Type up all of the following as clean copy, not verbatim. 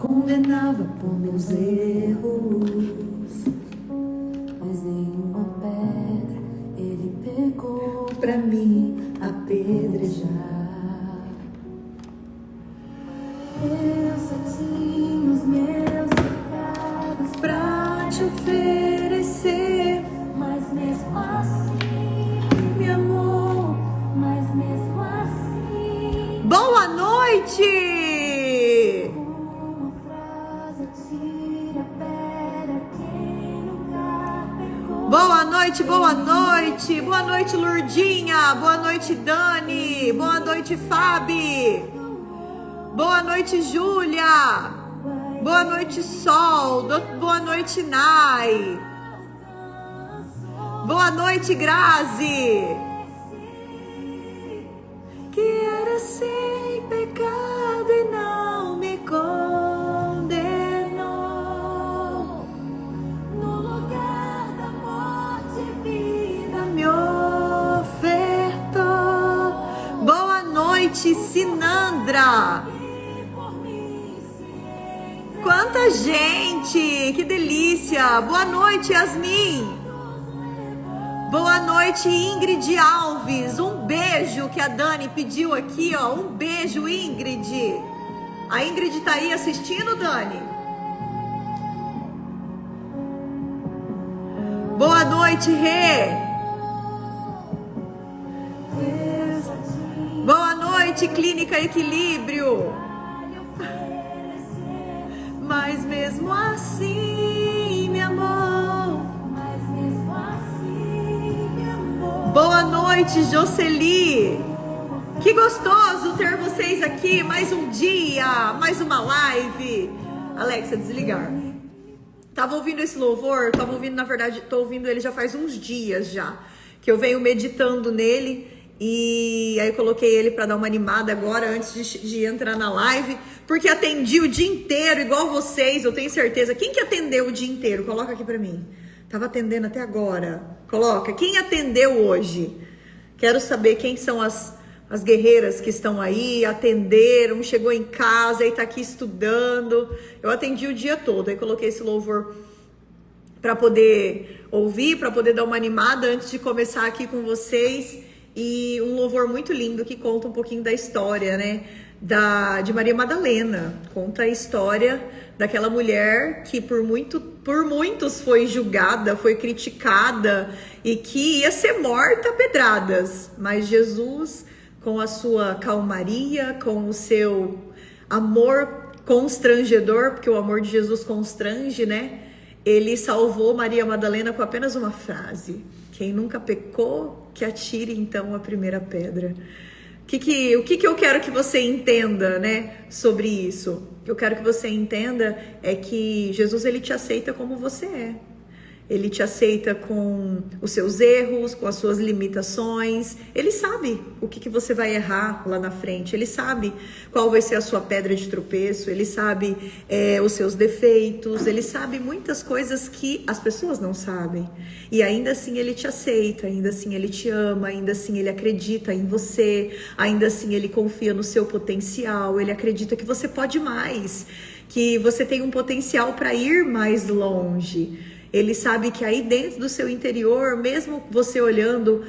condenava por meus erros, mas nenhuma pedra ele pegou pra mim apedrejar. Eu só tinha os meus pecados pra te oferecer, mas mesmo assim me amou, mas mesmo assim. Boa noite! Uma frase tira a pedra quem nunca pecou. Boa noite, boa noite! Boa noite, Lurdinha! Boa noite, Dani! Boa noite, Fabi! Boa noite, Júlia! Boa noite, Sol! Boa noite, Nai! Boa noite, Grazi! Que era sem pecado e não me condenou. No lugar da morte, vida Me ofertou. Boa noite, Sinandra! por mim se entregou. Quanta gente! Que delícia! Boa noite, Yasmin! Boa noite, Ingrid Alves! Um beijo que a Dani pediu aqui, ó. Um beijo, Ingrid! A Ingrid tá aí assistindo, Dani? Boa noite, Rê! Boa noite, Clínica Equilíbrio! Mas mesmo assim me amou. Mas mesmo assim me amou. Boa noite, Jocely. Que gostoso ter vocês aqui. Mais um dia, mais uma live. Alexa, desligar. Tava ouvindo esse louvor, na verdade, tô ouvindo ele já faz uns dias já. Que eu venho meditando nele. E aí eu coloquei ele para dar uma animada agora, antes de entrar na live. Porque atendi o dia inteiro, igual vocês, eu tenho certeza. Quem que atendeu o dia inteiro? Coloca aqui pra mim. Tava atendendo até agora. Coloca. Quem atendeu hoje? Quero saber quem são as guerreiras que estão aí, atenderam, chegou em casa e tá aqui estudando. Eu atendi o dia todo. Aí coloquei esse louvor para poder ouvir, para poder dar uma animada antes de começar aqui com vocês. E um louvor muito lindo que conta um pouquinho da história, né? De Maria Madalena. Conta a história daquela mulher que por muitos foi julgada, foi criticada e que ia ser morta a pedradas. Mas Jesus, com a sua calmaria, com o seu amor constrangedor, porque o amor de Jesus constrange, né? Ele salvou Maria Madalena com apenas uma frase: quem nunca pecou, que atire então a primeira pedra. O que eu quero que você entenda, né, sobre isso? O que eu quero que você entenda é que Jesus, ele te aceita como você é. Ele te aceita com os seus erros, com as suas limitações. Ele sabe o que você vai errar lá na frente. Ele sabe qual vai ser a sua pedra de tropeço. Ele sabe os seus defeitos. Ele sabe muitas coisas que as pessoas não sabem. E ainda assim ele te aceita, ainda assim ele te ama, ainda assim ele acredita em você, ainda assim ele confia no seu potencial. Ele acredita que você pode mais, que você tem um potencial para ir mais longe. Ele sabe que aí dentro do seu interior, mesmo você olhando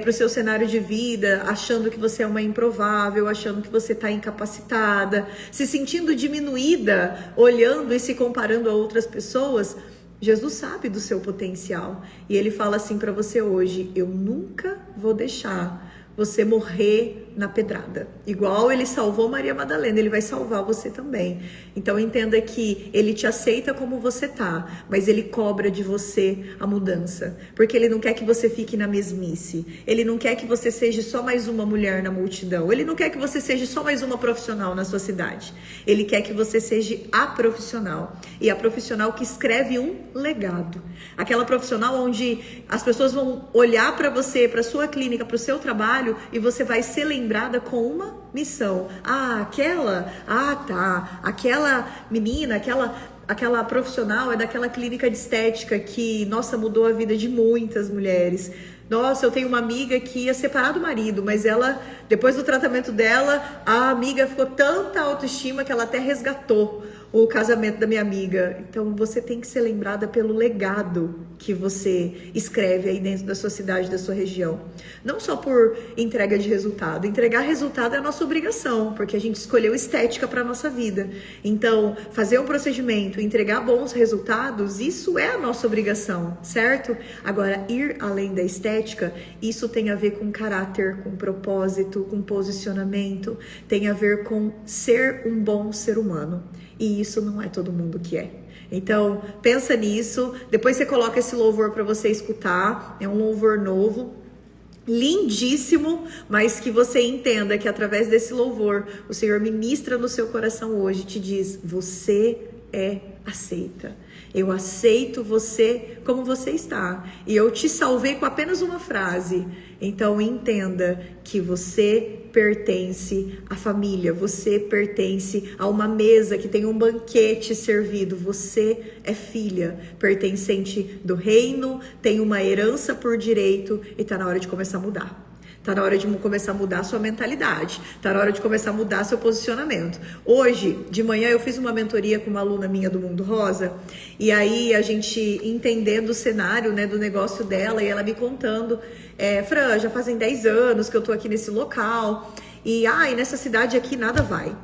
para o seu cenário de vida, achando que você é uma improvável, achando que você está incapacitada, se sentindo diminuída, olhando e se comparando a outras pessoas, Jesus sabe do seu potencial. E ele fala assim para você hoje: eu nunca vou deixar você morrer na pedrada. Igual ele salvou Maria Madalena, ele vai salvar você também. Então entenda que ele te aceita como você tá, mas ele cobra de você a mudança. Porque ele não quer que você fique na mesmice. Ele não quer que você seja só mais uma mulher na multidão. Ele não quer que você seja só mais uma profissional na sua cidade. Ele quer que você seja a profissional. E a profissional que escreve um legado. Aquela profissional onde as pessoas vão olhar para você, para sua clínica, para o seu trabalho, e você vai ser lembrada com uma missão. Aquela menina, aquela profissional é daquela clínica de estética que, nossa, mudou a vida de muitas mulheres. Nossa, eu tenho uma amiga que ia separar do marido, mas ela, depois do tratamento dela, a amiga ficou tanta autoestima que ela até resgatou o casamento da minha amiga. Então você tem que ser lembrada pelo legado que você escreve aí dentro da sua cidade, da sua região. Não só por entrega de resultado. Entregar resultado é a nossa obrigação, porque a gente escolheu estética para a nossa vida. Então, fazer um procedimento, entregar bons resultados, isso é a nossa obrigação, certo? Agora, ir além da estética, isso tem a ver com caráter, com propósito, com posicionamento, tem a ver com ser um bom ser humano. E isso não é todo mundo que é. Então, pensa nisso. Depois você coloca esse louvor para você escutar. É um louvor novo, lindíssimo, mas que você entenda que através desse louvor, o Senhor ministra no seu coração hoje, te diz: você é aceita. Eu aceito você como você está. E eu te salvei com apenas uma frase. Então entenda que você pertence à família. Você pertence a uma mesa que tem um banquete servido. Você é filha, pertencente do reino, tem uma herança por direito e está na hora de começar a mudar. Tá na hora de começar a mudar a sua mentalidade. Tá na hora de começar a mudar seu posicionamento. Hoje, de manhã, eu fiz uma mentoria com uma aluna minha do Mundo Rosa. E aí, a gente entendendo o cenário, né, do negócio dela. E ela me contando. Fran, já fazem 10 anos que eu tô aqui nesse local. E nessa cidade aqui nada vai.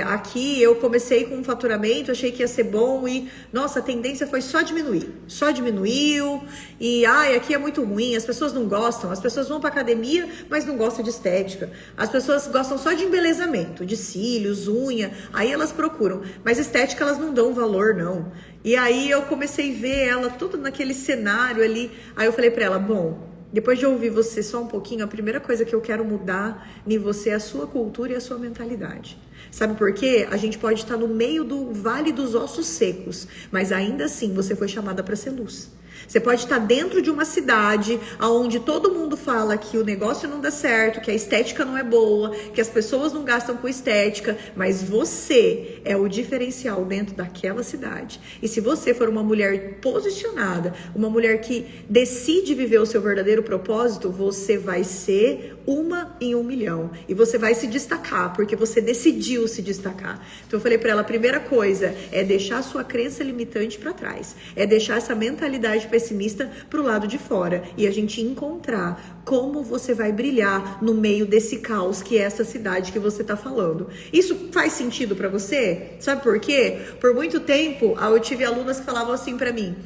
Aqui eu comecei com um faturamento, achei que ia ser bom e, nossa, a tendência foi só diminuiu e, aqui é muito ruim, as pessoas não gostam, as pessoas vão pra academia, mas não gostam de estética, as pessoas gostam só de embelezamento, de cílios, unha, aí elas procuram, mas estética elas não dão valor não. E aí eu comecei a ver ela toda naquele cenário ali, aí eu falei pra ela, bom, depois de ouvir você só um pouquinho, a primeira coisa que eu quero mudar em você é a sua cultura e a sua mentalidade. Sabe por quê? A gente pode estar no meio do vale dos ossos secos, mas ainda assim você foi chamada para ser luz. Você pode estar dentro de uma cidade onde todo mundo fala que o negócio não dá certo, que a estética não é boa, que as pessoas não gastam com estética, mas você é o diferencial dentro daquela cidade. E se você for uma mulher posicionada, uma mulher que decide viver o seu verdadeiro propósito, você vai ser uma em 1 milhão. E você vai se destacar, porque você decidiu se destacar. Então eu falei para ela, a primeira coisa é deixar a sua crença limitante para trás. É deixar essa mentalidade pessimista pro lado de fora. E a gente encontrar como você vai brilhar no meio desse caos que é essa cidade que você tá falando. Isso faz sentido para você? Sabe por quê? Por muito tempo, eu tive alunas que falavam assim para mim,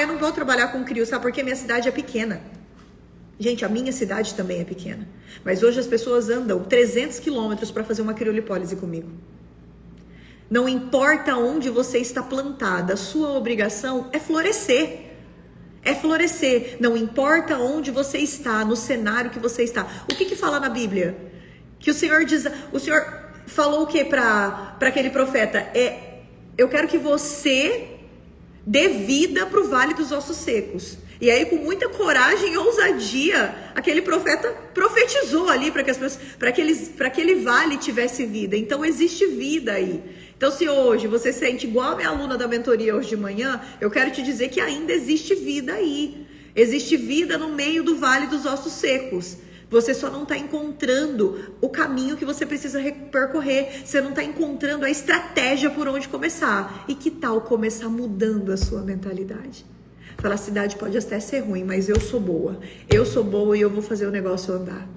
eu não vou trabalhar com crio, sabe? Porque minha cidade é pequena. Gente, a minha cidade também é pequena. Mas hoje as pessoas andam 300 quilômetros para fazer uma criolipólise comigo. Não importa onde você está plantada, a sua obrigação é florescer. É florescer. Não importa onde você está, no cenário que você está. O que fala na Bíblia? Que o Senhor diz... O Senhor falou o que para aquele profeta? Eu quero que você dê vida para o vale dos ossos secos. E aí, com muita coragem e ousadia, aquele profeta profetizou ali para que as pessoas, para aquele vale tivesse vida. Então, existe vida aí. Então, se hoje você sente igual a minha aluna da mentoria hoje de manhã, eu quero te dizer que ainda existe vida aí. Existe vida no meio do vale dos ossos secos. Você só não está encontrando o caminho que você precisa percorrer. Você não está encontrando a estratégia por onde começar. E que tal começar mudando a sua mentalidade? Fala, a cidade pode até ser ruim, mas eu sou boa. Eu sou boa e eu vou fazer o negócio andar.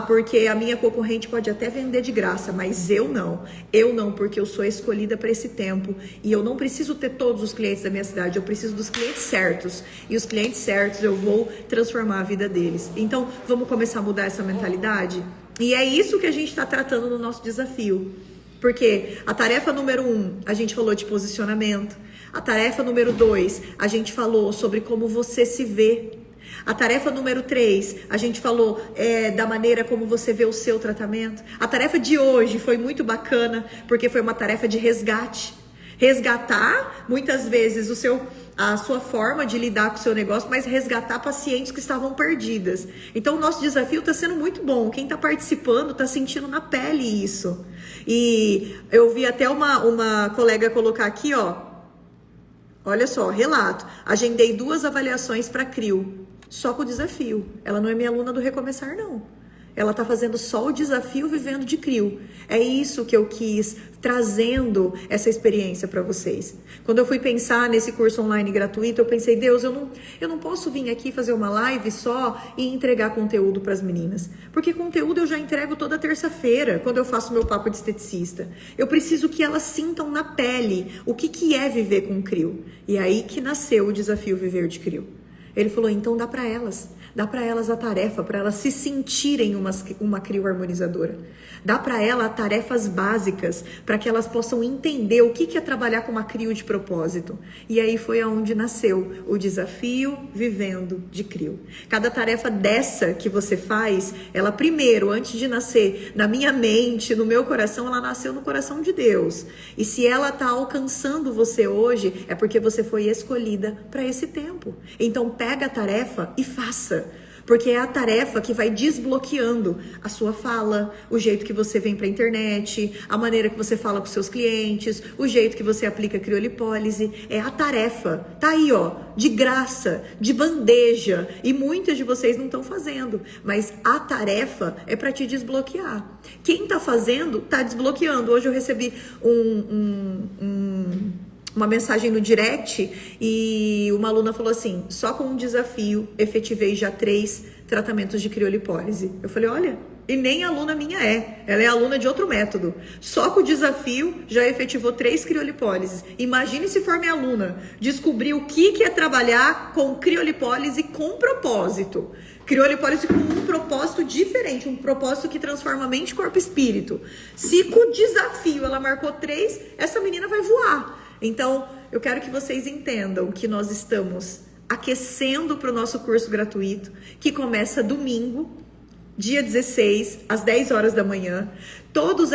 Porque a minha concorrente pode até vender de graça, mas eu não. Eu não, porque eu sou escolhida para esse tempo. E eu não preciso ter todos os clientes da minha cidade, eu preciso dos clientes certos. E os clientes certos eu vou transformar a vida deles. Então, vamos começar a mudar essa mentalidade? E é isso que a gente está tratando no nosso desafio. Porque a tarefa número 1, a gente falou de posicionamento. A tarefa número 2, a gente falou sobre como você se vê. A tarefa número 3, a gente falou da maneira como você vê o seu tratamento. A tarefa de hoje foi muito bacana, porque foi uma tarefa de resgate. Resgatar, muitas vezes, a sua forma de lidar com o seu negócio, mas resgatar pacientes que estavam perdidas. Então, o nosso desafio está sendo muito bom. Quem está participando está sentindo na pele isso. E eu vi até uma colega colocar aqui, olha só, relato. Agendei 2 avaliações para CRIO, só com o desafio. Ela não é minha aluna do Recomeçar, não. Ela tá fazendo só o desafio vivendo de CRIO. É isso que eu quis, trazendo essa experiência para vocês. Quando eu fui pensar nesse curso online gratuito, eu pensei, Deus, eu não posso vir aqui fazer uma live só e entregar conteúdo para as meninas. Porque conteúdo eu já entrego toda terça-feira, quando eu faço meu papo de esteticista. Eu preciso que elas sintam na pele o que é viver com CRIO. E aí que nasceu o desafio Viver de CRIO. Ele falou, então dá para elas a tarefa, para elas se sentirem uma CRIO harmonizadora. Dá para elas tarefas básicas, para que elas possam entender o que é trabalhar com uma CRIO de propósito. E aí foi aonde nasceu o desafio Vivendo de CRIO. Cada tarefa dessa que você faz, ela primeiro, antes de nascer na minha mente, no meu coração, ela nasceu no coração de Deus. E se ela está alcançando você hoje, é porque você foi escolhida para esse tempo. Então pega a tarefa e faça. Porque é a tarefa que vai desbloqueando a sua fala, o jeito que você vem para a internet, a maneira que você fala com seus clientes, o jeito que você aplica a criolipólise. É a tarefa. Tá aí, ó, de graça, de bandeja. E muitas de vocês não estão fazendo. Mas a tarefa é para te desbloquear. Quem tá fazendo, tá desbloqueando. Hoje eu recebi uma mensagem no direct e uma aluna falou assim, só com um desafio efetivei já 3 tratamentos de criolipólise. Eu falei, olha, e nem aluna minha ela é aluna de outro método. Só com o desafio já efetivou 3 criolipólises. Imagine se for minha aluna, descobrir o que é trabalhar com criolipólise com propósito. Criolipólise com um propósito diferente, um propósito que transforma mente, corpo e espírito. Se com o desafio ela marcou 3, essa menina vai voar. Então, eu quero que vocês entendam que nós estamos aquecendo para o nosso curso gratuito, que começa domingo, dia 16, às 10 horas da manhã. Todas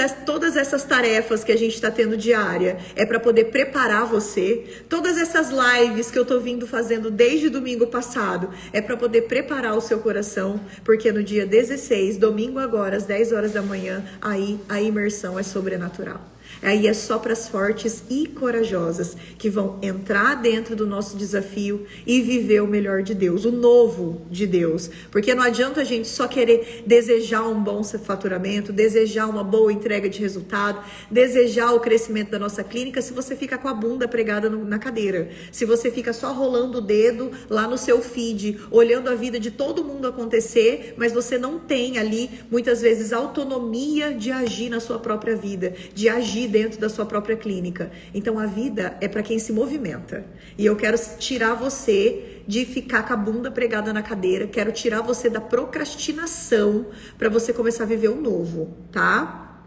essas tarefas que a gente está tendo diária é para poder preparar você. Todas essas lives que eu estou vindo fazendo desde domingo passado é para poder preparar o seu coração, porque no dia 16, domingo agora, às 10 horas da manhã, aí a imersão é sobrenatural. Aí é só para as fortes e corajosas que vão entrar dentro do nosso desafio e viver o melhor de Deus, o novo de Deus. Porque não adianta a gente só querer desejar um bom faturamento, desejar uma boa entrega de resultado, desejar o crescimento da nossa clínica se você fica com a bunda pregada na cadeira. Se você fica só rolando o dedo lá no seu feed, olhando a vida de todo mundo acontecer, mas você não tem ali, muitas vezes, autonomia de agir na sua própria vida, de agir dentro da sua própria clínica. Então a vida é para quem se movimenta. E eu quero tirar você de ficar com a bunda pregada na cadeira, quero tirar você da procrastinação para você começar a viver o novo, tá?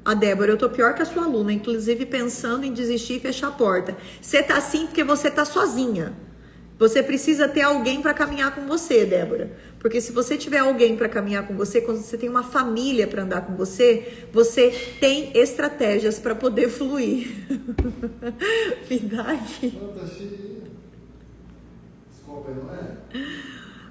A Débora, eu tô pior que a sua aluna, inclusive pensando em desistir e fechar a porta. Você tá assim porque você tá sozinha. Você precisa ter alguém para caminhar com você, Débora. Porque se você tiver alguém para caminhar com você, quando você tem uma família para andar com você, você tem estratégias para poder fluir. Me dá aqui. Tá cheio. Desculpa, não é?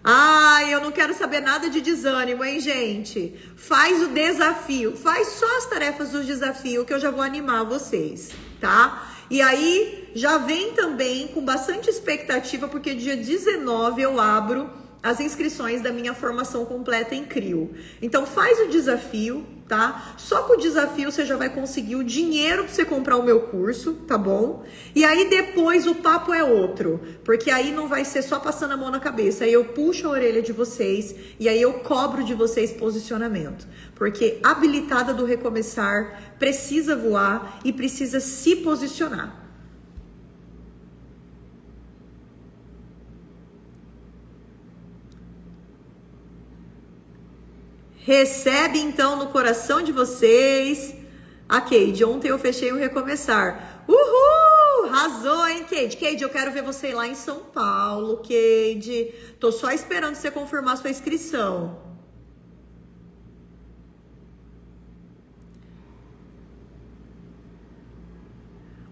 Ai, eu não quero saber nada de desânimo, hein, gente? Faz o desafio. Faz só as tarefas do desafio que eu já vou animar vocês, tá? E aí, já vem também com bastante expectativa, porque dia 19 eu abro as inscrições da minha formação completa em CRIO. Então, faz o desafio, tá? Só com o desafio você já vai conseguir o dinheiro para você comprar o meu curso, tá bom? E aí, depois, o papo é outro. Porque aí não vai ser só passando a mão na cabeça. Aí eu puxo a orelha de vocês e aí eu cobro de vocês posicionamento. Porque habilitada do recomeçar precisa voar e precisa se posicionar. Recebe então no coração de vocês. A Keide, ontem eu fechei o recomeçar. Uhul! Arrasou, hein, Keide? Keide, eu quero ver você lá em São Paulo, Keide. Tô só esperando você confirmar sua inscrição.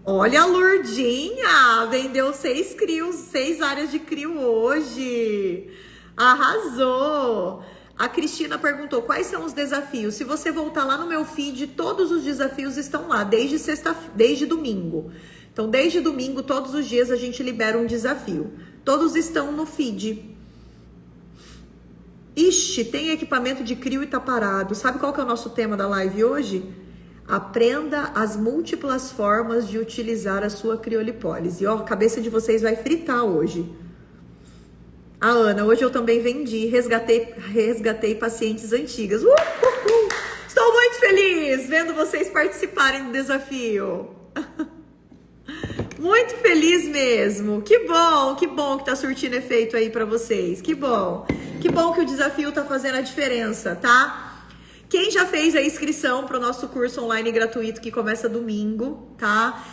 Olha a Lourdinha, vendeu 6 crios, 6 áreas de crio hoje. Arrasou! A Cristina perguntou quais são os desafios. Se você voltar lá no meu feed, todos os desafios estão lá, desde domingo. Então, desde domingo, todos os dias a gente libera um desafio. Todos estão no feed. Ixi, tem equipamento de crio e tá parado. Sabe qual que é o nosso tema da live hoje? Aprenda as múltiplas formas de utilizar a sua criolipólise. Ó, a cabeça de vocês vai fritar hoje. A Ana, hoje eu também vendi, resgatei pacientes antigas. Estou muito feliz vendo vocês participarem do desafio. Muito feliz mesmo. Que bom que tá surtindo efeito aí pra vocês. Que bom que o desafio tá fazendo a diferença, tá? Quem já fez a inscrição para o nosso curso online gratuito que começa domingo, tá?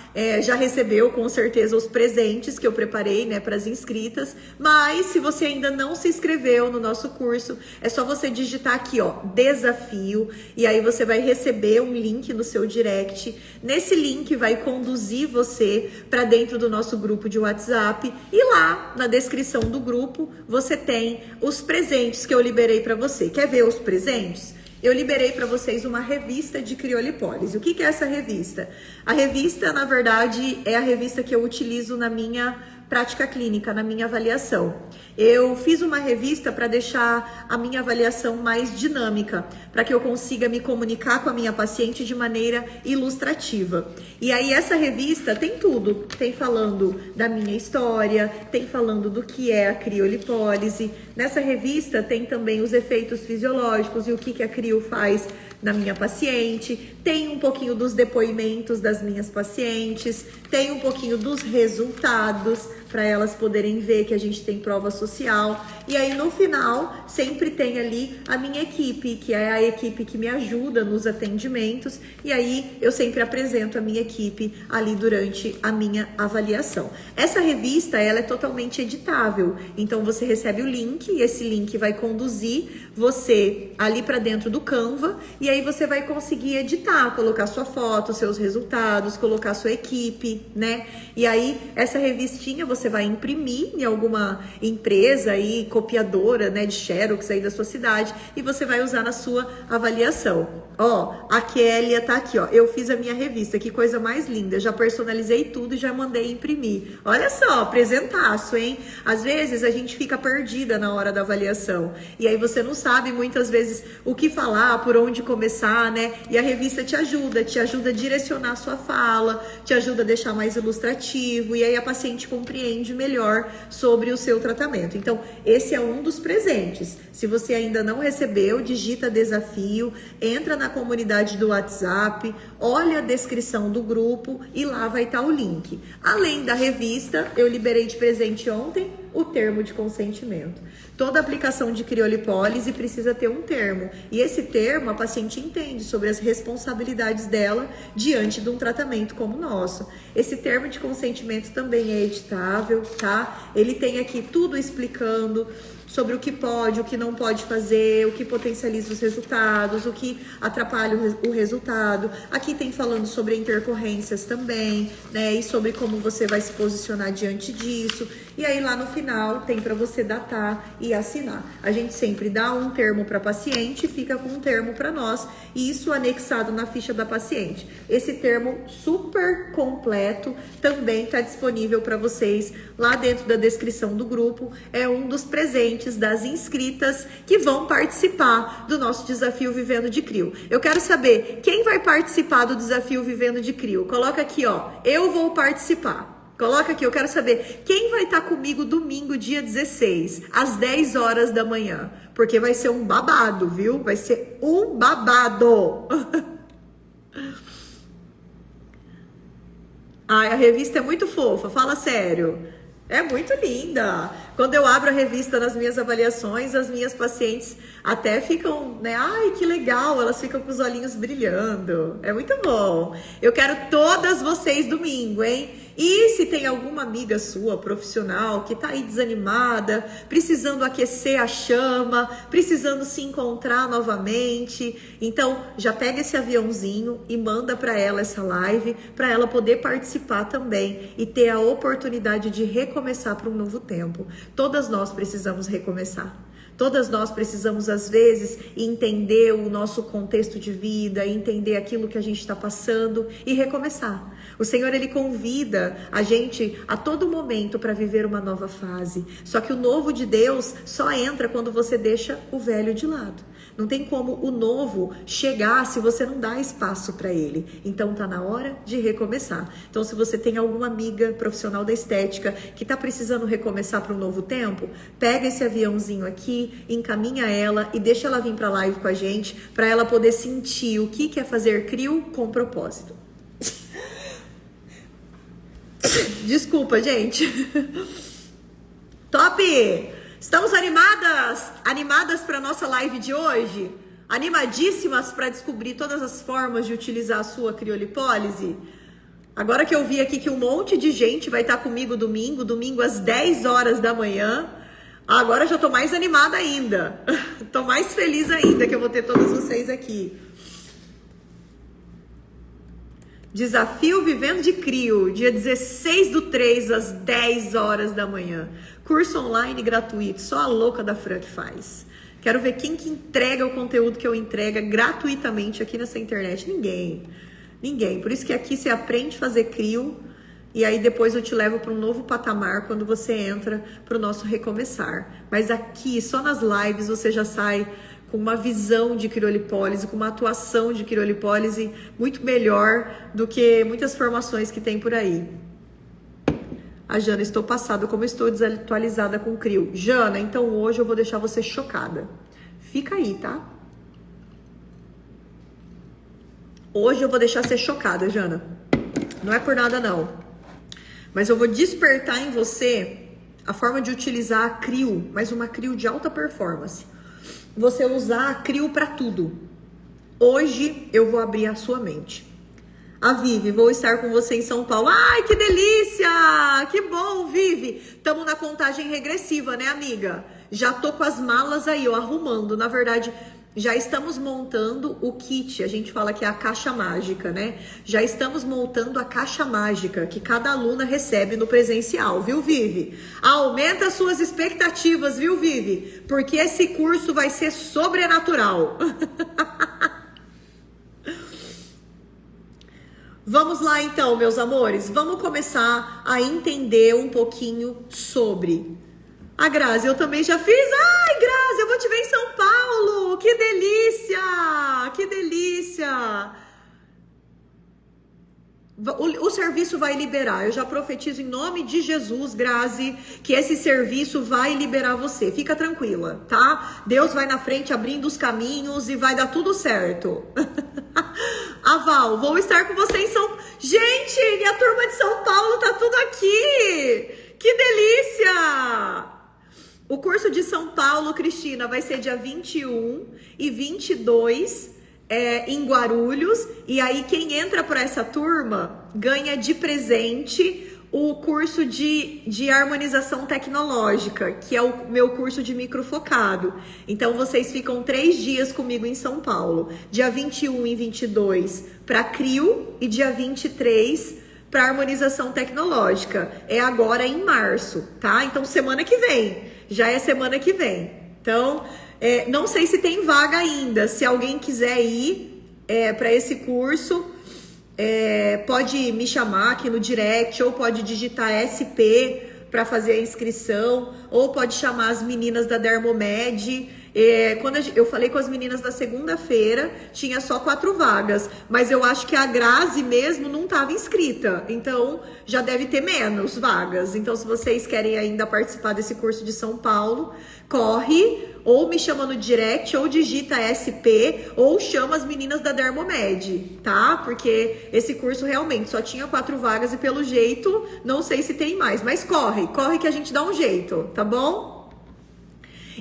Já recebeu com certeza os presentes que eu preparei, né, para as inscritas. Mas se você ainda não se inscreveu no nosso curso, é só você digitar aqui, ó, desafio, e aí você vai receber um link no seu direct. Nesse link vai conduzir você para dentro do nosso grupo de WhatsApp, e lá na descrição do grupo você tem os presentes que eu liberei para você. Quer ver os presentes? Eu liberei para vocês uma revista de criolipólise. O que é essa revista? A revista, na verdade, é a revista que eu utilizo na minha prática clínica, na minha avaliação. Eu fiz uma revista para deixar a minha avaliação mais dinâmica, para que eu consiga me comunicar com a minha paciente de maneira ilustrativa. E aí essa revista tem tudo, tem falando da minha história, tem falando do que é a criolipólise. Nessa revista tem também os efeitos fisiológicos e o que a crio faz na minha paciente, tem um pouquinho dos depoimentos das minhas pacientes, tem um pouquinho dos resultados para elas poderem ver que a gente tem prova social. E aí no final sempre tem ali a minha equipe, que é a equipe que me ajuda nos atendimentos, e aí eu sempre apresento a minha equipe ali durante a minha avaliação. Essa revista, ela é totalmente editável, então você recebe o link e esse link vai conduzir você ali para dentro do Canva, e aí você vai conseguir editar, colocar sua foto, seus resultados, colocar sua equipe, né? E aí essa revistinha você vai imprimir em alguma empresa aí, copiadora, né, de Xerox aí da sua cidade, e você vai usar na sua avaliação. Ó, a Kélia tá aqui, ó. Eu fiz a minha revista, que coisa mais linda. Já personalizei tudo e já mandei imprimir. Olha só, presentaço, hein? Às vezes a gente fica perdida na hora da avaliação. E aí você não sabe muitas vezes o que falar, por onde começar, né? E a revista te ajuda a direcionar a sua fala, te ajuda a deixar mais ilustrativo, e aí a paciente compreende melhor sobre o seu tratamento. Então, esse é um dos presentes. Se você ainda não recebeu, digita desafio, entra na comunidade do WhatsApp, olha a descrição do grupo e lá vai estar o link. Além da revista, eu liberei de presente ontem o termo de consentimento. Toda aplicação de criolipólise precisa ter um termo, e esse termo a paciente entende sobre as responsabilidades dela diante de um tratamento como o nosso. Esse termo de consentimento também é editável, tá? Ele tem aqui tudo explicando sobre o que pode, o que não pode fazer, o que potencializa os resultados, o que atrapalha o resultado. Aqui tem falando sobre intercorrências também, né? E sobre como você vai se posicionar diante disso. E aí lá no final tem para você datar e assinar. A gente sempre dá um termo para paciente, fica com um termo para nós, e isso anexado na ficha da paciente. Esse termo super completo também está disponível para vocês lá dentro da descrição do grupo. É um dos presentes das inscritas que vão participar do nosso desafio Vivendo de Crio. Eu quero saber quem vai participar do desafio Vivendo de Crio. Coloca aqui, ó, eu vou participar. Coloca aqui, eu quero saber quem vai estar comigo domingo, dia 16, às 10 horas da manhã. Porque vai ser um babado, viu? Vai ser um babado. Ai, a revista é muito fofa, fala sério. É muito linda. Quando eu abro a revista nas minhas avaliações, as minhas pacientes até ficam, né? Ai, que legal, elas ficam com os olhinhos brilhando. É muito bom. Eu quero todas vocês domingo, hein? E se tem alguma amiga sua, profissional, que tá aí desanimada, precisando aquecer a chama, precisando se encontrar novamente, então já pega esse aviãozinho e manda para ela essa live, para ela poder participar também e ter a oportunidade de recomeçar para um novo tempo. Todas nós precisamos recomeçar. Todas nós precisamos, às vezes, entender o nosso contexto de vida, entender aquilo que a gente está passando e recomeçar. O Senhor, Ele convida a gente a todo momento para viver uma nova fase. Só que o novo de Deus só entra quando você deixa o velho de lado. Não tem como o novo chegar se você não dá espaço para ele. Então tá na hora de recomeçar. Então, se você tem alguma amiga profissional da estética que tá precisando recomeçar para um novo tempo, pega esse aviãozinho aqui, encaminha ela e deixa ela vir para a live com a gente, para ela poder sentir o que é fazer CRIO com propósito. Desculpa, gente. Top! Estamos animadas para a nossa live de hoje? Animadíssimas para descobrir todas as formas de utilizar a sua criolipólise? Agora que eu vi aqui que um monte de gente vai estar comigo domingo às 10 horas da manhã, agora já estou mais animada ainda. Estou mais feliz ainda que eu vou ter todos vocês aqui. Desafio Vivendo de Crio, dia 16/3, às 10 horas da manhã. Curso online gratuito, só a louca da Fran que faz. Quero ver quem que entrega o conteúdo que eu entrego gratuitamente aqui nessa internet. Ninguém. Por isso que aqui você aprende a fazer crio e aí depois eu te levo para um novo patamar quando você entra para o nosso recomeçar. Mas aqui, só nas lives, você já sai com uma visão de criolipólise, com uma atuação de criolipólise muito melhor do que muitas formações que tem por aí. A Jana, estou passada, como estou desatualizada com crio. Jana, então hoje eu vou deixar você chocada. Fica aí, tá? Hoje eu vou deixar você chocada, Jana. Não é por nada, não. Mas eu vou despertar em você a forma de utilizar a crio, mas uma crio de alta performance. Você usar a crio para tudo. Hoje eu vou abrir a sua mente. A Vivi, vou estar com você em São Paulo. Ai, que delícia! Que bom, Vivi. Estamos na contagem regressiva, né, amiga? Já tô com as malas aí, ó, arrumando. Na verdade, já estamos montando o kit. A gente fala que é a caixa mágica, né? Já estamos montando a caixa mágica que cada aluna recebe no presencial, viu, Vivi? Aumenta as suas expectativas, viu, Vivi? Porque esse curso vai ser sobrenatural. Vamos lá então, meus amores, vamos começar a entender um pouquinho sobre a Grazi. Eu também já fiz. Ai, Grazi, eu vou te ver em São Paulo. Que delícia! Que delícia! O serviço vai liberar. Eu já profetizo em nome de Jesus, Grazi, que esse serviço vai liberar você. Fica tranquila, tá? Deus vai na frente abrindo os caminhos e vai dar tudo certo. A Val, vou estar com você em São Paulo. Gente, minha turma de São Paulo tá tudo aqui. Que delícia! O curso de São Paulo, Cristina, vai ser dia 21 e 22 em Guarulhos. E aí quem entra para essa turma ganha de presente o curso de harmonização tecnológica, que é o meu curso de microfocado. Então vocês ficam 3 dias comigo em São Paulo, dia 21 e 22 para CRIO e dia 23 para harmonização tecnológica. É agora em março, tá? Então semana que vem, já é semana que vem. Então, não sei se tem vaga ainda, se alguém quiser ir para esse curso, pode me chamar aqui no direct, ou pode digitar SP para fazer a inscrição, ou pode chamar as meninas da Dermomed. Quando eu falei com as meninas da segunda-feira, tinha só 4 vagas, mas eu acho que a Grazi mesmo não estava inscrita, então já deve ter menos vagas. Então, se vocês querem ainda participar desse curso de São Paulo, corre, ou me chama no direct, ou digita SP, ou chama as meninas da Dermomed, tá? Porque esse curso realmente só tinha 4 vagas e pelo jeito, não sei se tem mais, mas corre que a gente dá um jeito, tá bom?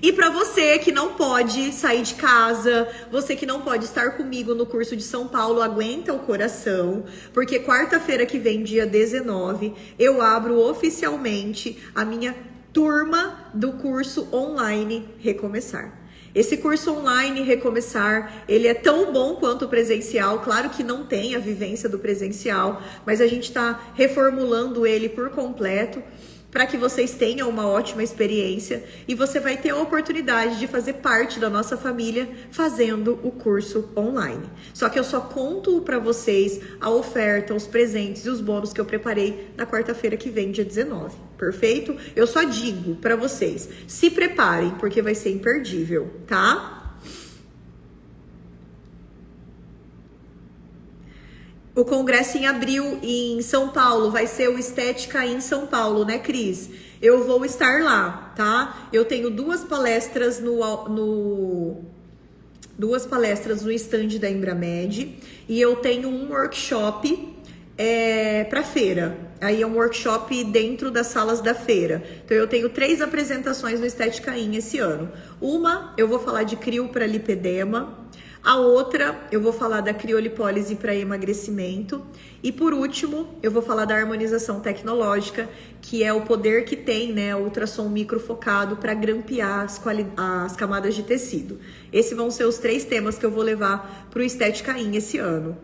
E para você que não pode sair de casa, você que não pode estar comigo no curso de São Paulo, aguenta o coração, porque quarta-feira que vem, dia 19, eu abro oficialmente a minha turma do curso online Recomeçar. Esse curso online Recomeçar, ele é tão bom quanto o presencial. Claro que não tem a vivência do presencial, mas a gente está reformulando ele por completo. para que vocês tenham uma ótima experiência e você vai ter a oportunidade de fazer parte da nossa família fazendo o curso online. Só que eu só conto para vocês a oferta, os presentes e os bônus que eu preparei na quarta-feira que vem, dia 19. Perfeito? Eu só digo para vocês, se preparem porque vai ser imperdível, tá? O congresso em abril em São Paulo vai ser o Estética em São Paulo, né, Cris? Eu vou estar lá, tá? Eu tenho duas palestras no stand da Embramed e eu tenho um workshop para feira. Aí é um workshop dentro das salas da feira. Então eu tenho 3 apresentações no Estética In esse ano. Uma, eu vou falar de crio para lipedema. A outra, eu vou falar da criolipólise para emagrecimento. E por último, eu vou falar da harmonização tecnológica, que é o poder que tem, né, o ultrassom microfocado para grampear as camadas de tecido. Esses vão ser os 3 temas que eu vou levar para o Estética In esse ano.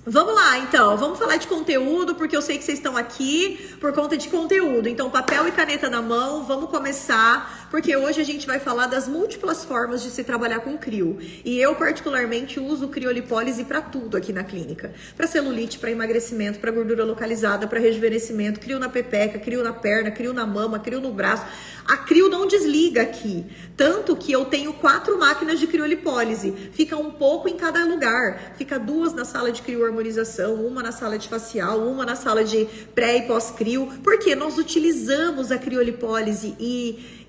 Vamos lá, então. Vamos falar de conteúdo, porque eu sei que vocês estão aqui por conta de conteúdo. Então, papel e caneta na mão, vamos começar, porque hoje a gente vai falar das múltiplas formas de se trabalhar com crio. E eu, particularmente, uso criolipólise para tudo aqui na clínica. Para celulite, para emagrecimento, para gordura localizada, para rejuvenescimento, crio na pepeca, crio na perna, crio na mama, crio no braço. A crio não desliga aqui. Tanto que eu tenho 4 máquinas de criolipólise. Fica um pouco em cada lugar. Fica 2 na sala de crioharmonização, uma na sala de facial, uma na sala de pré e pós-crio. Porque nós utilizamos a criolipólise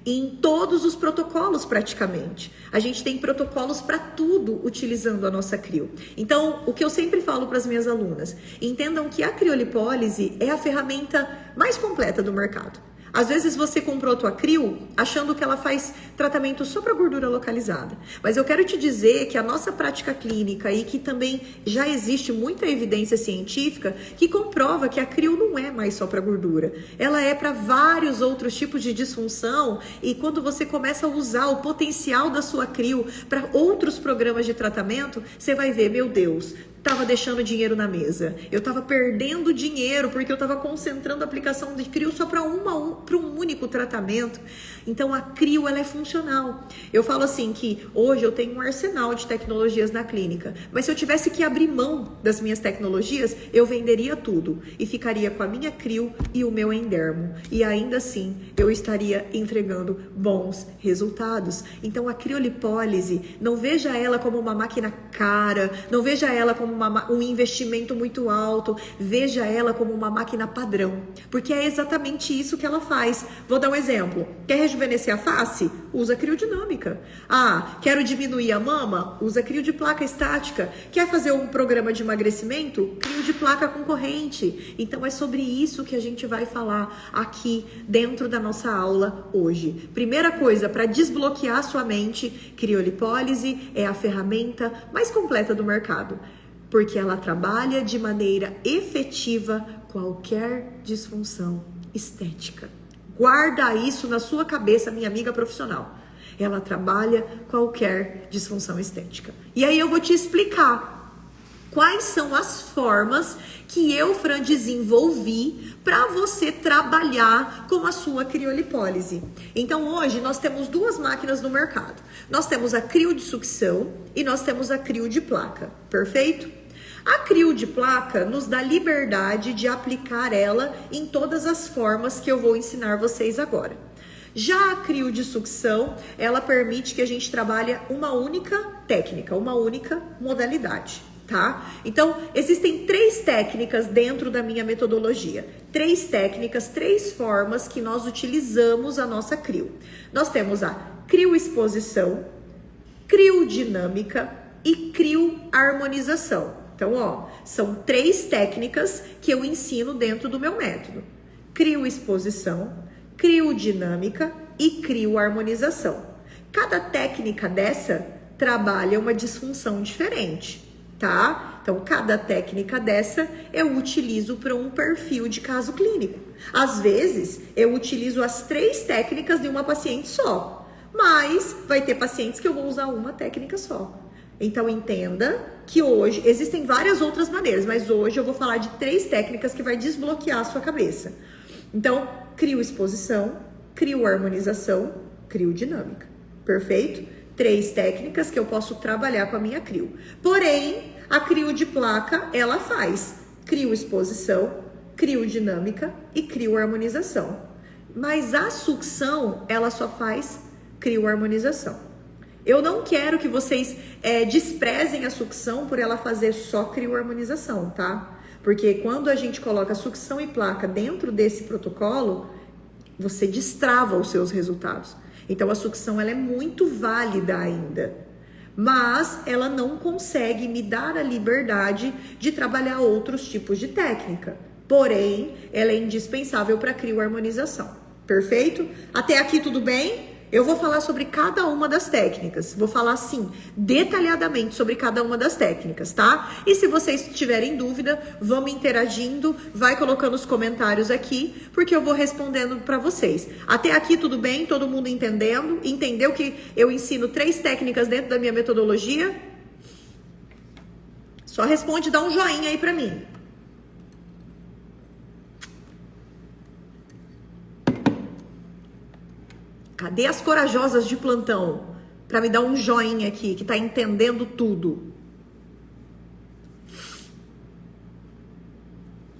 em todos os protocolos praticamente. A gente tem protocolos para tudo utilizando a nossa crio. Então, o que eu sempre falo para as minhas alunas, entendam que a criolipólise é a ferramenta mais completa do mercado. Às vezes você comprou a tua crio achando que ela faz tratamento só para gordura localizada. Mas eu quero te dizer que a nossa prática clínica e que também já existe muita evidência científica que comprova que a crio não é mais só para gordura. Ela é para vários outros tipos de disfunção e quando você começa a usar o potencial da sua crio para outros programas de tratamento, você vai ver, meu Deus, estava deixando dinheiro na mesa. Eu estava perdendo dinheiro porque eu estava concentrando a aplicação de crio só para um único tratamento. Então a crio ela é funcional. Eu falo assim que hoje eu tenho um arsenal de tecnologias na clínica, mas se eu tivesse que abrir mão das minhas tecnologias, eu venderia tudo e ficaria com a minha crio e o meu endermo. E ainda assim eu estaria entregando bons resultados. Então a criolipólise, não veja ela como uma máquina cara, não veja ela como um investimento muito alto, veja ela como uma máquina padrão, porque é exatamente isso que ela faz. Vou dar um exemplo. Quer rejuvenescer a face? Usa criodinâmica. Ah, quero diminuir a mama? Usa crio de placa estática. Quer fazer um programa de emagrecimento? Crio de placa com corrente. Então é sobre isso que a gente vai falar aqui dentro da nossa aula hoje. Primeira coisa, para desbloquear a sua mente, criolipólise é a ferramenta mais completa do mercado, porque ela trabalha de maneira efetiva qualquer disfunção estética. Guarda isso na sua cabeça, minha amiga profissional. Ela trabalha qualquer disfunção estética. E aí eu vou te explicar quais são as formas que eu, Fran, desenvolvi para você trabalhar com a sua criolipólise. Então hoje nós temos 2 máquinas no mercado. Nós temos a crio de sucção e nós temos a crio de placa. Perfeito? A crio de placa nos dá liberdade de aplicar ela em todas as formas que eu vou ensinar vocês agora. Já a crio de sucção, ela permite que a gente trabalhe uma única técnica, uma única modalidade, tá? Então, existem 3 técnicas dentro da minha metodologia. 3 técnicas, 3 formas que nós utilizamos a nossa crio. Nós temos a crioexposição, criodinâmica e crioharmonização. Então, ó, são 3 técnicas que eu ensino dentro do meu método. Crioexposição, criodinâmica e crioharmonização. Cada técnica dessa trabalha uma disfunção diferente, tá? Então, cada técnica dessa eu utilizo para um perfil de caso clínico. Às vezes, eu utilizo as 3 técnicas de uma paciente só, mas vai ter pacientes que eu vou usar uma técnica só. Então, entenda que hoje existem várias outras maneiras, mas hoje eu vou falar de 3 técnicas que vai desbloquear a sua cabeça. Então, crioexposição, crioharmonização, criodinâmica. Perfeito? 3 técnicas que eu posso trabalhar com a minha crio. Porém, a crio de placa, ela faz crioexposição, criodinâmica e crioharmonização. Mas a sucção, ela só faz crioharmonização. Eu não quero que vocês desprezem a sucção por ela fazer só crioharmonização, tá? Porque quando a gente coloca sucção e placa dentro desse protocolo, você destrava os seus resultados. Então a sucção ela é muito válida ainda, mas ela não consegue me dar a liberdade de trabalhar outros tipos de técnica. Porém, ela é indispensável para crioharmonização. Perfeito? Até aqui tudo bem? Eu vou falar sobre cada uma das técnicas. Vou falar, assim, detalhadamente sobre cada uma das técnicas, tá? E se vocês tiverem dúvida, vamos interagindo, vai colocando os comentários aqui, porque eu vou respondendo para vocês. Até aqui tudo bem? Todo mundo entendendo? Entendeu que eu ensino 3 técnicas dentro da minha metodologia? Só responde, dá um joinha aí para mim. Cadê as corajosas de plantão? Para me dar um joinha aqui, que tá entendendo tudo.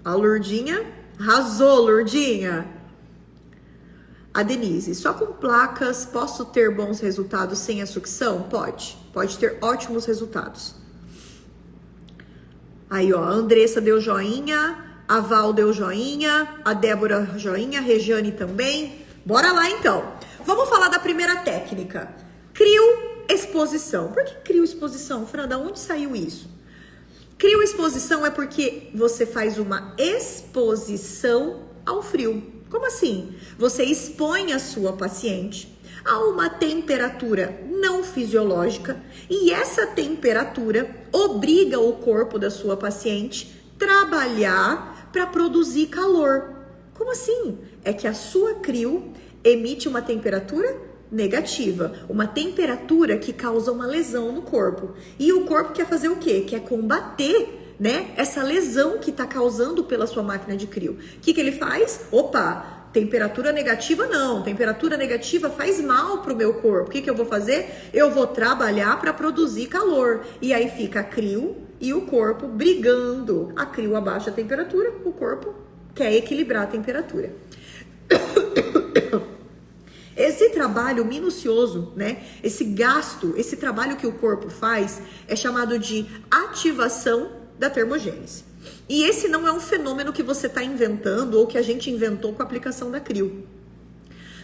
A Lourdinha. Arrasou, Lourdinha. A Denise. Só com placas posso ter bons resultados sem a sucção? Pode. Pode ter ótimos resultados. Aí, ó. A Andressa deu joinha. A Val deu joinha. A Débora joinha. A Regiane também. Bora lá, então. Vamos falar da primeira técnica, crioexposição. Por que crioexposição, Fran? Da onde saiu isso? Crioexposição é porque você faz uma exposição ao frio. Como assim? Você expõe a sua paciente a uma temperatura não fisiológica e essa temperatura obriga o corpo da sua paciente a trabalhar para produzir calor. Como assim? É que a sua crio emite uma temperatura negativa, uma temperatura que causa uma lesão no corpo. E o corpo quer fazer o quê? Quer combater, né, essa lesão que está causando pela sua máquina de crio. O que ele faz? Opa, temperatura negativa não, temperatura negativa faz mal para o meu corpo. O que eu vou fazer? Eu vou trabalhar para produzir calor. E aí fica a crio e o corpo brigando. A crio abaixa a temperatura, o corpo quer equilibrar a temperatura. Esse trabalho minucioso, né? Esse gasto, esse trabalho que o corpo faz é chamado de ativação da termogênese. E esse não é um fenômeno que você está inventando ou que a gente inventou com a aplicação da crio.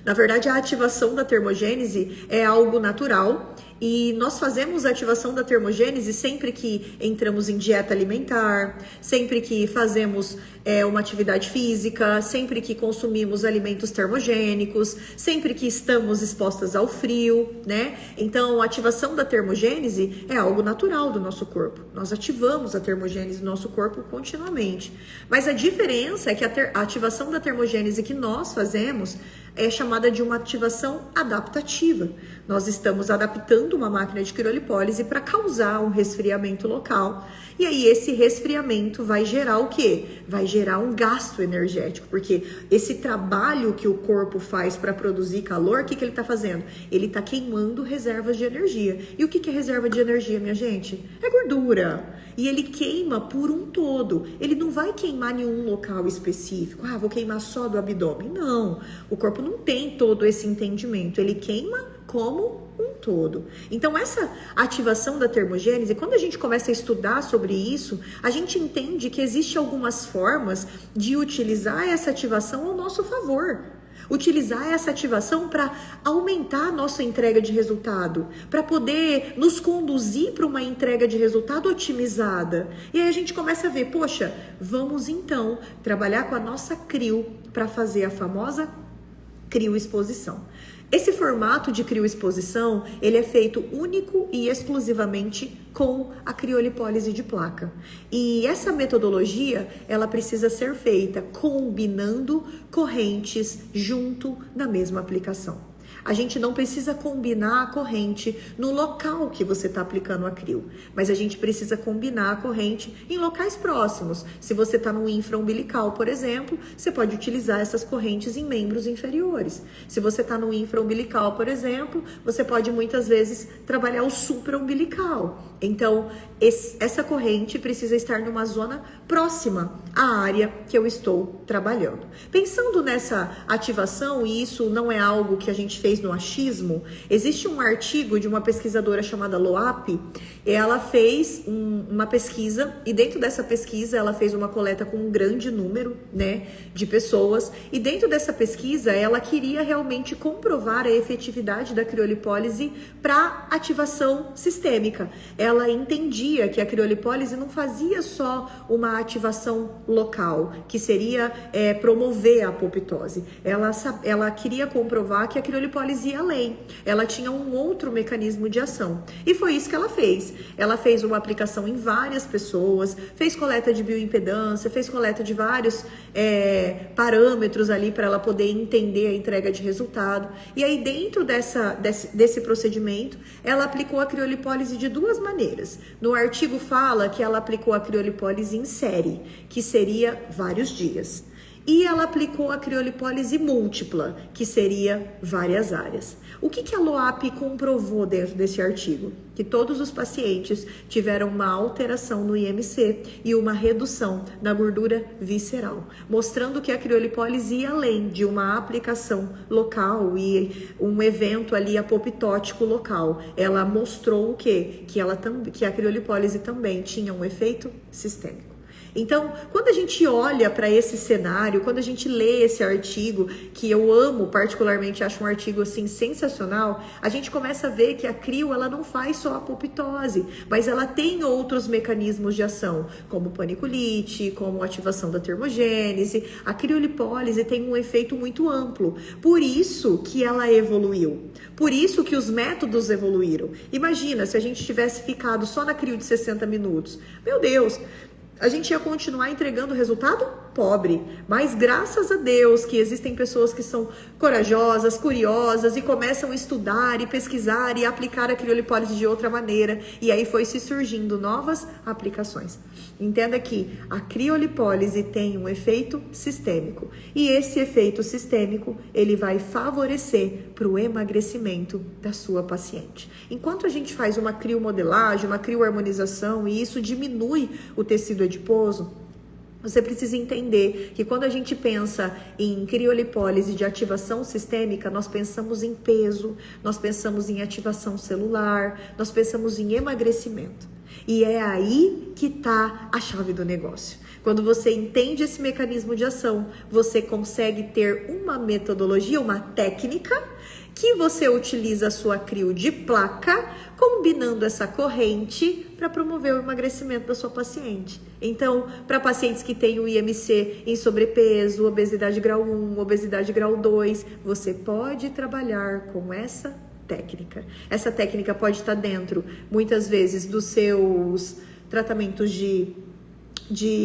Na verdade, a ativação da termogênese é algo natural e nós fazemos a ativação da termogênese sempre que entramos em dieta alimentar, sempre que fazemos uma atividade física, sempre que consumimos alimentos termogênicos, sempre que estamos expostas ao frio, né? Então, a ativação da termogênese é algo natural do nosso corpo. Nós ativamos a termogênese do nosso corpo continuamente. Mas a diferença é que a ativação da termogênese que nós fazemos é chamada de uma ativação adaptativa. Nós estamos adaptando uma máquina de criolipólise para causar um resfriamento local. E aí esse resfriamento vai gerar o quê? Vai gerar um gasto energético, porque esse trabalho que o corpo faz para produzir calor, o que ele está fazendo? Ele está queimando reservas de energia. E o que é reserva de energia, minha gente? É gordura. E ele queima por um todo. Ele não vai queimar nenhum local específico. Ah, vou queimar só do abdômen. Não. O corpo não tem todo esse entendimento. Ele queima como um todo. Então, essa ativação da termogênese, quando a gente começa a estudar sobre isso, a gente entende que existem algumas formas de utilizar essa ativação ao nosso favor. Utilizar essa ativação para aumentar a nossa entrega de resultado, para poder nos conduzir para uma entrega de resultado otimizada. E aí a gente começa a ver, poxa, vamos então trabalhar com a nossa crio para fazer a famosa crioexposição. Esse formato de crioexposição, ele é feito único e exclusivamente com a criolipólise de placa. E essa metodologia, ela precisa ser feita combinando correntes junto na mesma aplicação. A gente não precisa combinar a corrente no local que você está aplicando a crio, mas a gente precisa combinar a corrente em locais próximos. Se você está no infraumbilical, por exemplo, você pode utilizar essas correntes em membros inferiores. Se você está no infraumbilical, por exemplo, você pode muitas vezes trabalhar o supraumbilical. Então, essa corrente precisa estar numa zona próxima à área que eu estou trabalhando. Pensando nessa ativação, e isso não é algo que a gente fez no achismo, existe um artigo de uma pesquisadora chamada Loap. Ela fez uma pesquisa, e dentro dessa pesquisa ela fez uma coleta com um grande número, né, de pessoas, e dentro dessa pesquisa ela queria realmente comprovar a efetividade da criolipólise para ativação sistêmica. Ela entendia que a criolipólise não fazia só uma ativação local, que seria promover a apoptose. Ela queria comprovar que a criolipólise ia além. Ela tinha um outro mecanismo de ação. E foi isso que ela fez. Ela fez uma aplicação em várias pessoas, fez coleta de bioimpedância, fez coleta de vários parâmetros ali para ela poder entender a entrega de resultado. E aí, dentro desse procedimento, ela aplicou a criolipólise de duas maneiras. No artigo fala que ela aplicou a criolipólise em série, que seria vários dias. E ela aplicou a criolipólise múltipla, que seria várias áreas. O que a Loap comprovou dentro desse artigo? Que todos os pacientes tiveram uma alteração no IMC e uma redução na gordura visceral, mostrando que a criolipólise ia além de uma aplicação local e um evento ali apoptótico local. Ela mostrou o quê? Que a criolipólise também tinha um efeito sistêmico. Então, quando a gente olha para esse cenário, quando a gente lê esse artigo, que eu amo particularmente, acho um artigo assim sensacional, a gente começa a ver que a crio ela não faz só apoptose, mas ela tem outros mecanismos de ação, como paniculite, como ativação da termogênese. A criolipólise tem um efeito muito amplo, por isso que ela evoluiu, por isso que os métodos evoluíram. Imagina se a gente tivesse ficado só na crio de 60 minutos, meu Deus, a gente ia continuar entregando resultado pobre, mas graças a Deus que existem pessoas que são corajosas, curiosas e começam a estudar e pesquisar e aplicar a criolipólise de outra maneira, e aí foi se surgindo novas aplicações. Entenda que a criolipólise tem um efeito sistêmico, e esse efeito sistêmico ele vai favorecer para o emagrecimento da sua paciente. Enquanto a gente faz uma criomodelagem, uma crioharmonização, e isso diminui o tecido adiposo, você precisa entender que quando a gente pensa em criolipólise de ativação sistêmica, nós pensamos em peso, nós pensamos em ativação celular, nós pensamos em emagrecimento. E é aí que está a chave do negócio. Quando você entende esse mecanismo de ação, você consegue ter uma metodologia, uma técnica, que você utiliza a sua crio de placa, combinando essa corrente para promover o emagrecimento da sua paciente. Então, para pacientes que têm o IMC em sobrepeso, obesidade grau 1, obesidade grau 2, você pode trabalhar com essa técnica. Essa técnica pode estar dentro, muitas vezes, dos seus tratamentos de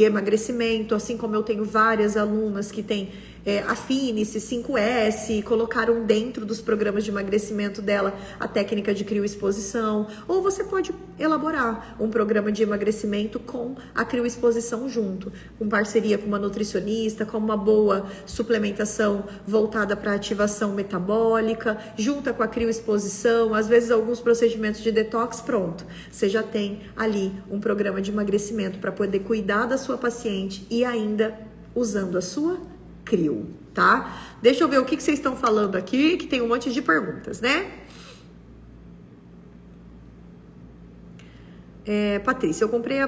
emagrecimento, assim como eu tenho várias alunas que têm a Finice, 5S, colocaram dentro dos programas de emagrecimento dela a técnica de crioexposição, ou você pode elaborar um programa de emagrecimento com a crioexposição junto, com parceria com uma nutricionista, com uma boa suplementação voltada para ativação metabólica, junta com a crioexposição, às vezes alguns procedimentos de detox, pronto. Você já tem ali um programa de emagrecimento para poder cuidar da sua paciente e ainda usando a sua crio, tá? Deixa eu ver o que vocês estão falando aqui, que tem um monte de perguntas, né? Patrícia, eu comprei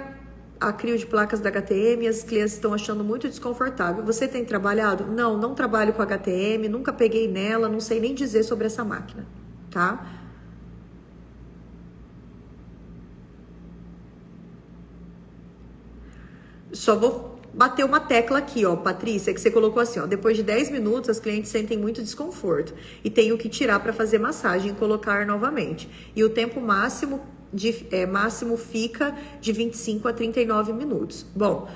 a crio de placas da HTM e as clientes estão achando muito desconfortável. Você tem trabalhado? Não trabalho com HTM, nunca peguei nela, não sei nem dizer sobre essa máquina, tá? Só vou bater uma tecla aqui, ó, Patrícia, que você colocou assim, ó, depois de 10 minutos as clientes sentem muito desconforto e tenho que tirar para fazer massagem e colocar novamente. E o tempo máximo fica de 25 a 39 minutos. Bom,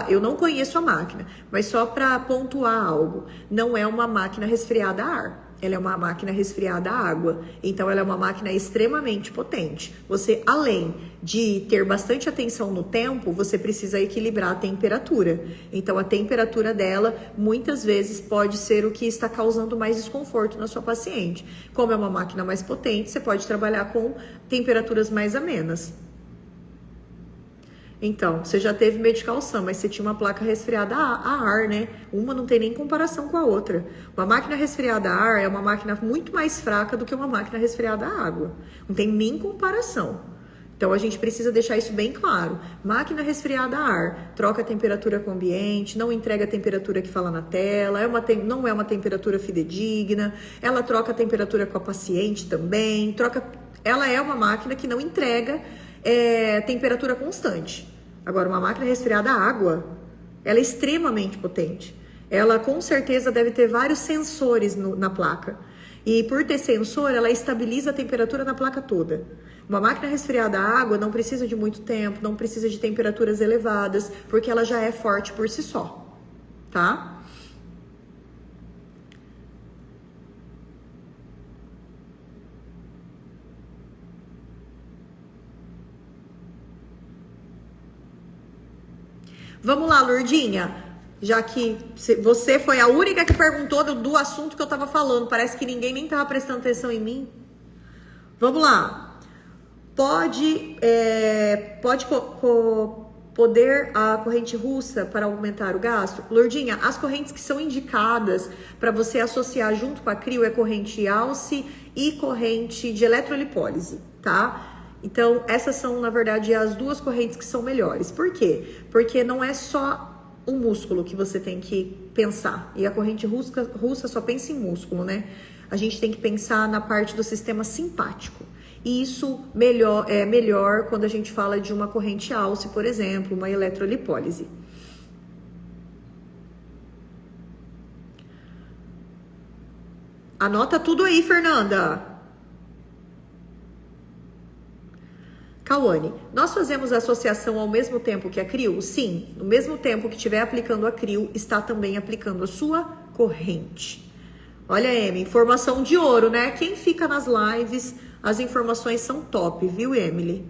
eu não conheço a máquina, mas só para pontuar algo, não é uma máquina resfriada a ar. ela é uma máquina resfriada a água, então ela é uma máquina extremamente potente. Você, além de ter bastante atenção no tempo, você precisa equilibrar a temperatura. Então a temperatura dela muitas vezes pode ser o que está causando mais desconforto na sua paciente. Como é uma máquina mais potente, você pode trabalhar com temperaturas mais amenas. Então, você já teve Medical Sun, mas você tinha uma placa resfriada a ar, né? Uma não tem nem comparação com a outra. Uma máquina resfriada a ar é uma máquina muito mais fraca do que uma máquina resfriada a água. Não tem nem comparação. Então, a gente precisa deixar isso bem claro. Máquina resfriada a ar, troca a temperatura com o ambiente, não entrega a temperatura que fala na tela, não é uma temperatura fidedigna, ela troca a temperatura com a paciente também, ela é uma máquina que não entrega temperatura constante. Agora, uma máquina resfriada a água, ela é extremamente potente. Ela, com certeza, deve ter vários sensores na placa. E, por ter sensor, ela estabiliza a temperatura na placa toda. Uma máquina resfriada a água não precisa de muito tempo, não precisa de temperaturas elevadas, porque ela já é forte por si só, tá? Vamos lá, Lourdinha, já que você foi a única que perguntou do assunto que eu tava falando, parece que ninguém nem tava prestando atenção em mim. Vamos lá. Poder a corrente russa para aumentar o gasto? Lourdinha, as correntes que são indicadas para você associar junto com a crio é corrente alce e corrente de eletrolipólise, tá? Então, essas são, na verdade, as duas correntes que são melhores. Por quê? Porque não é só um músculo que você tem que pensar. E a corrente russa só pensa em músculo, né? A gente tem que pensar na parte do sistema simpático. E isso é melhor quando a gente fala de uma corrente alce, por exemplo, uma eletrolipólise. Anota tudo aí, Fernanda. Cauane, nós fazemos a associação ao mesmo tempo que a crio? Sim, no mesmo tempo que estiver aplicando a crio, está também aplicando a sua corrente. Olha, Emi, informação de ouro, né? Quem fica nas lives, as informações são top, viu, Emily?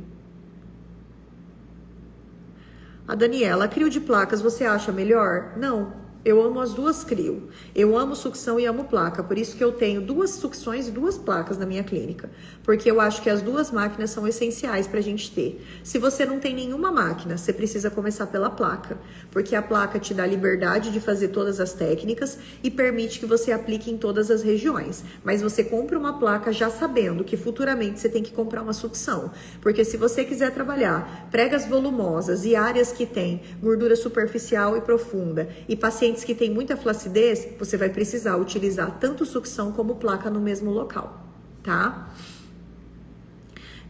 A Daniela, a crio de placas você acha melhor? Não. Eu amo as duas crio. Eu amo sucção e amo placa. Por isso que eu tenho 2 sucções e 2 placas na minha clínica. Porque eu acho que as 2 máquinas são essenciais pra gente ter. Se você não tem nenhuma máquina, você precisa começar pela placa. Porque a placa te dá liberdade de fazer todas as técnicas e permite que você aplique em todas as regiões. Mas você compra uma placa já sabendo que futuramente você tem que comprar uma sucção. Porque se você quiser trabalhar pregas volumosas e áreas que têm gordura superficial e profunda e pacientes que tem muita flacidez, você vai precisar utilizar tanto sucção como placa no mesmo local, tá?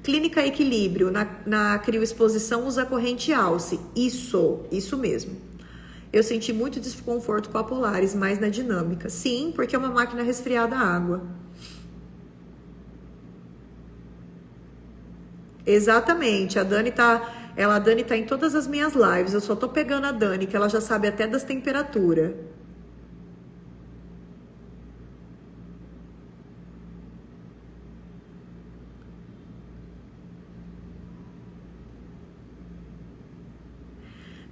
Clínica Equilíbrio, na crioexposição usa corrente alce. Isso mesmo. Eu senti muito desconforto com a Polaris, mais na dinâmica. Sim, porque é uma máquina resfriada a água. Exatamente, a Dani tá em todas as minhas lives, eu só tô pegando a Dani, que ela já sabe até das temperaturas.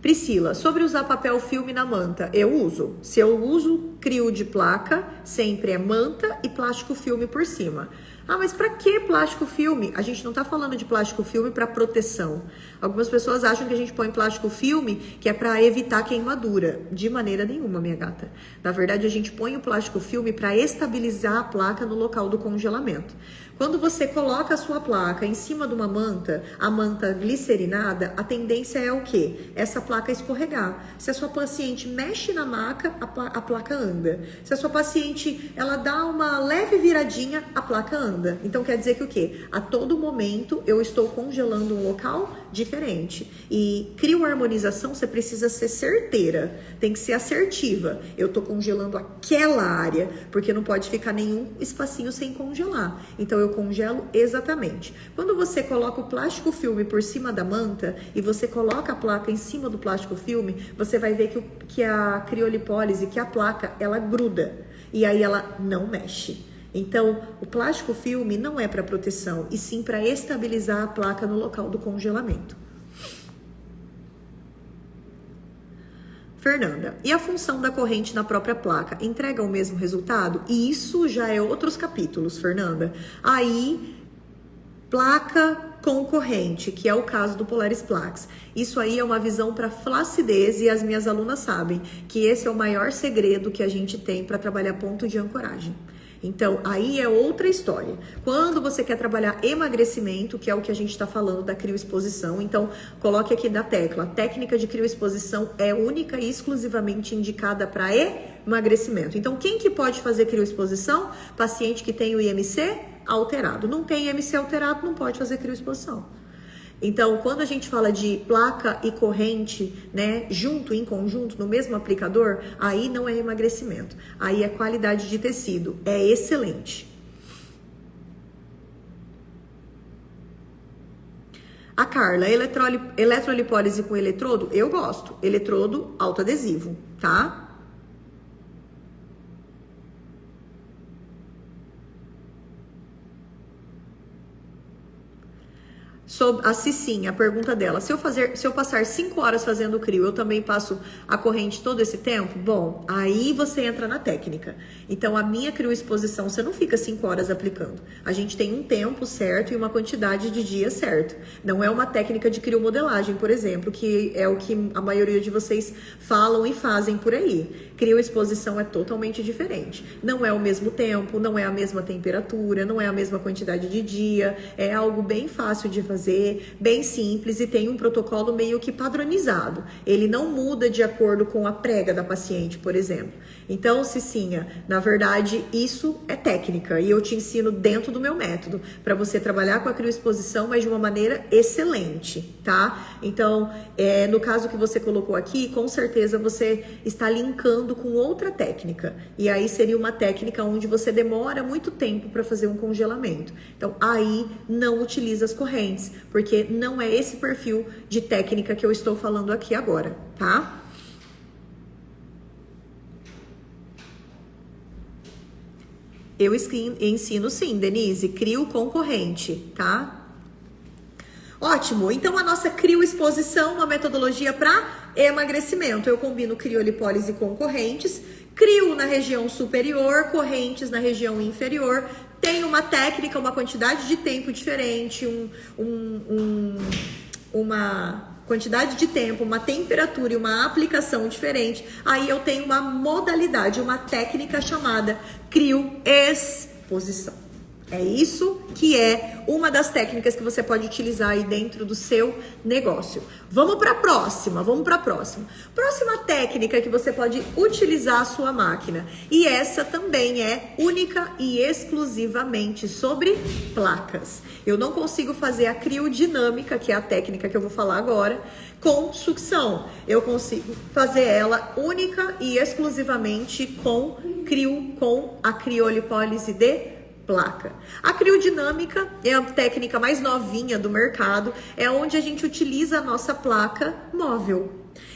Priscila, sobre usar papel filme na manta, eu uso. Se eu uso crio de placa, sempre é manta e plástico filme por cima. Ah, mas pra que plástico filme? A gente não tá falando de plástico filme para proteção. Algumas pessoas acham que a gente põe plástico filme que é para evitar queimadura. De maneira nenhuma, minha gata. Na verdade, a gente põe o plástico filme para estabilizar a placa no local do congelamento. Quando você coloca a sua placa em cima de uma manta, a manta glicerinada, a tendência é o quê? Essa placa escorregar. Se a sua paciente mexe na maca, a placa anda. Se a sua paciente ela dá uma leve viradinha, a placa anda. Então quer dizer que o quê? A todo momento eu estou congelando um local diferente. E crioharmonização você precisa ser certeira, tem que ser assertiva. Eu estou congelando aquela área, porque não pode ficar nenhum espacinho sem congelar. Então eu congelo exatamente. Quando você coloca o plástico filme por cima da manta e você coloca a placa em cima do plástico filme, você vai ver que a criolipólise, que a placa, ela gruda. E aí ela não mexe. Então, o plástico filme não é para proteção, e sim para estabilizar a placa no local do congelamento. Fernanda, e a função da corrente na própria placa entrega o mesmo resultado? E isso já é outros capítulos, Fernanda. Aí, placa com corrente, que é o caso do Polaris Plax. Isso aí é uma visão para flacidez, e as minhas alunas sabem que esse é o maior segredo que a gente tem para trabalhar ponto de ancoragem. Então, aí é outra história. Quando você quer trabalhar emagrecimento, que é o que a gente está falando da crioexposição, então coloque aqui na tecla, a técnica de crioexposição é única e exclusivamente indicada para emagrecimento. Então, quem que pode fazer crioexposição? Paciente que tem o IMC alterado. Não tem IMC alterado, não pode fazer crioexposição. Então, quando a gente fala de placa e corrente, né, junto, em conjunto, no mesmo aplicador, aí não é emagrecimento. Aí é qualidade de tecido. É excelente. A Carla, eletrolipólise com eletrodo? Eu gosto. Eletrodo autoadesivo, tá? A Cicinha, a pergunta dela, se eu passar 5 horas fazendo crio, eu também passo a corrente todo esse tempo? Bom, aí você entra na técnica. Então, a minha crioexposição, você não fica 5 horas aplicando. A gente tem um tempo certo e uma quantidade de dias certo. Não é uma técnica de criomodelagem, por exemplo, que é o que a maioria de vocês falam e fazem por aí. Crioexposição é totalmente diferente. Não é o mesmo tempo, não é a mesma temperatura, não é a mesma quantidade de dia. É algo bem fácil de fazer, bem simples, e tem um protocolo meio que padronizado. Ele não muda de acordo com a prega da paciente, por exemplo. Então, Cicinha, na verdade, isso é técnica, e eu te ensino dentro do meu método, para você trabalhar com a crioexposição, mas de uma maneira excelente, tá? Então, no caso que você colocou aqui, com certeza você está linkando com outra técnica, e aí seria uma técnica onde você demora muito tempo para fazer um congelamento. Então, aí não utiliza as correntes, porque não é esse perfil de técnica que eu estou falando aqui agora, tá? Eu ensino sim, Denise, crio com corrente, tá? Ótimo, então a nossa crioexposição, uma metodologia para emagrecimento. Eu combino criolipólise com correntes, crio na região superior, correntes na região inferior. Tem uma técnica, uma quantidade de tempo diferente, uma quantidade de tempo, uma temperatura e uma aplicação diferente. Aí eu tenho uma modalidade, uma técnica chamada crioexposição. É isso que é uma das técnicas que você pode utilizar aí dentro do seu negócio. Vamos para a próxima, Próxima técnica que você pode utilizar a sua máquina. E essa também é única e exclusivamente sobre placas. Eu não consigo fazer a criodinâmica, que é a técnica que eu vou falar agora, com sucção. Eu consigo fazer ela única e exclusivamente com a criolipólise de placa. A criodinâmica é a técnica mais novinha do mercado, é onde a gente utiliza a nossa placa móvel.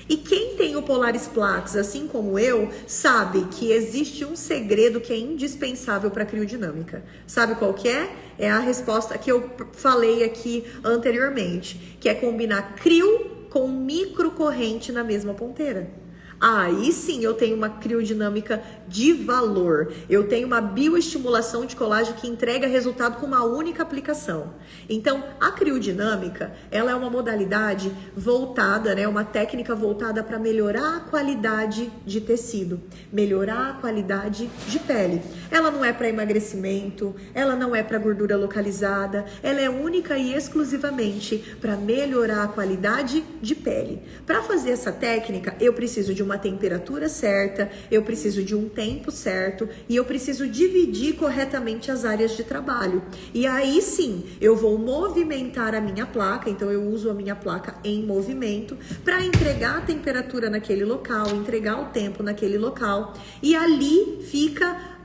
E quem tem o Polaris Plax, assim como eu, sabe que existe um segredo que é indispensável para a criodinâmica. Sabe qual que é? É a resposta que eu falei aqui anteriormente, que é combinar crio com microcorrente na mesma ponteira. Aí sim eu tenho uma criodinâmica de valor. Eu tenho uma bioestimulação de colágeno que entrega resultado com uma única aplicação. Então, a criodinâmica, ela é uma modalidade voltada, né, uma técnica voltada para melhorar a qualidade de tecido, melhorar a qualidade de pele. Ela não é para emagrecimento, ela não é para gordura localizada, ela é única e exclusivamente para melhorar a qualidade de pele. Para fazer essa técnica, eu preciso de uma temperatura certa, eu preciso de um tempo certo e eu preciso dividir corretamente as áreas de trabalho. E aí sim, eu vou movimentar a minha placa, então eu uso a minha placa em movimento para entregar a temperatura naquele local, entregar o tempo naquele local, e ali fica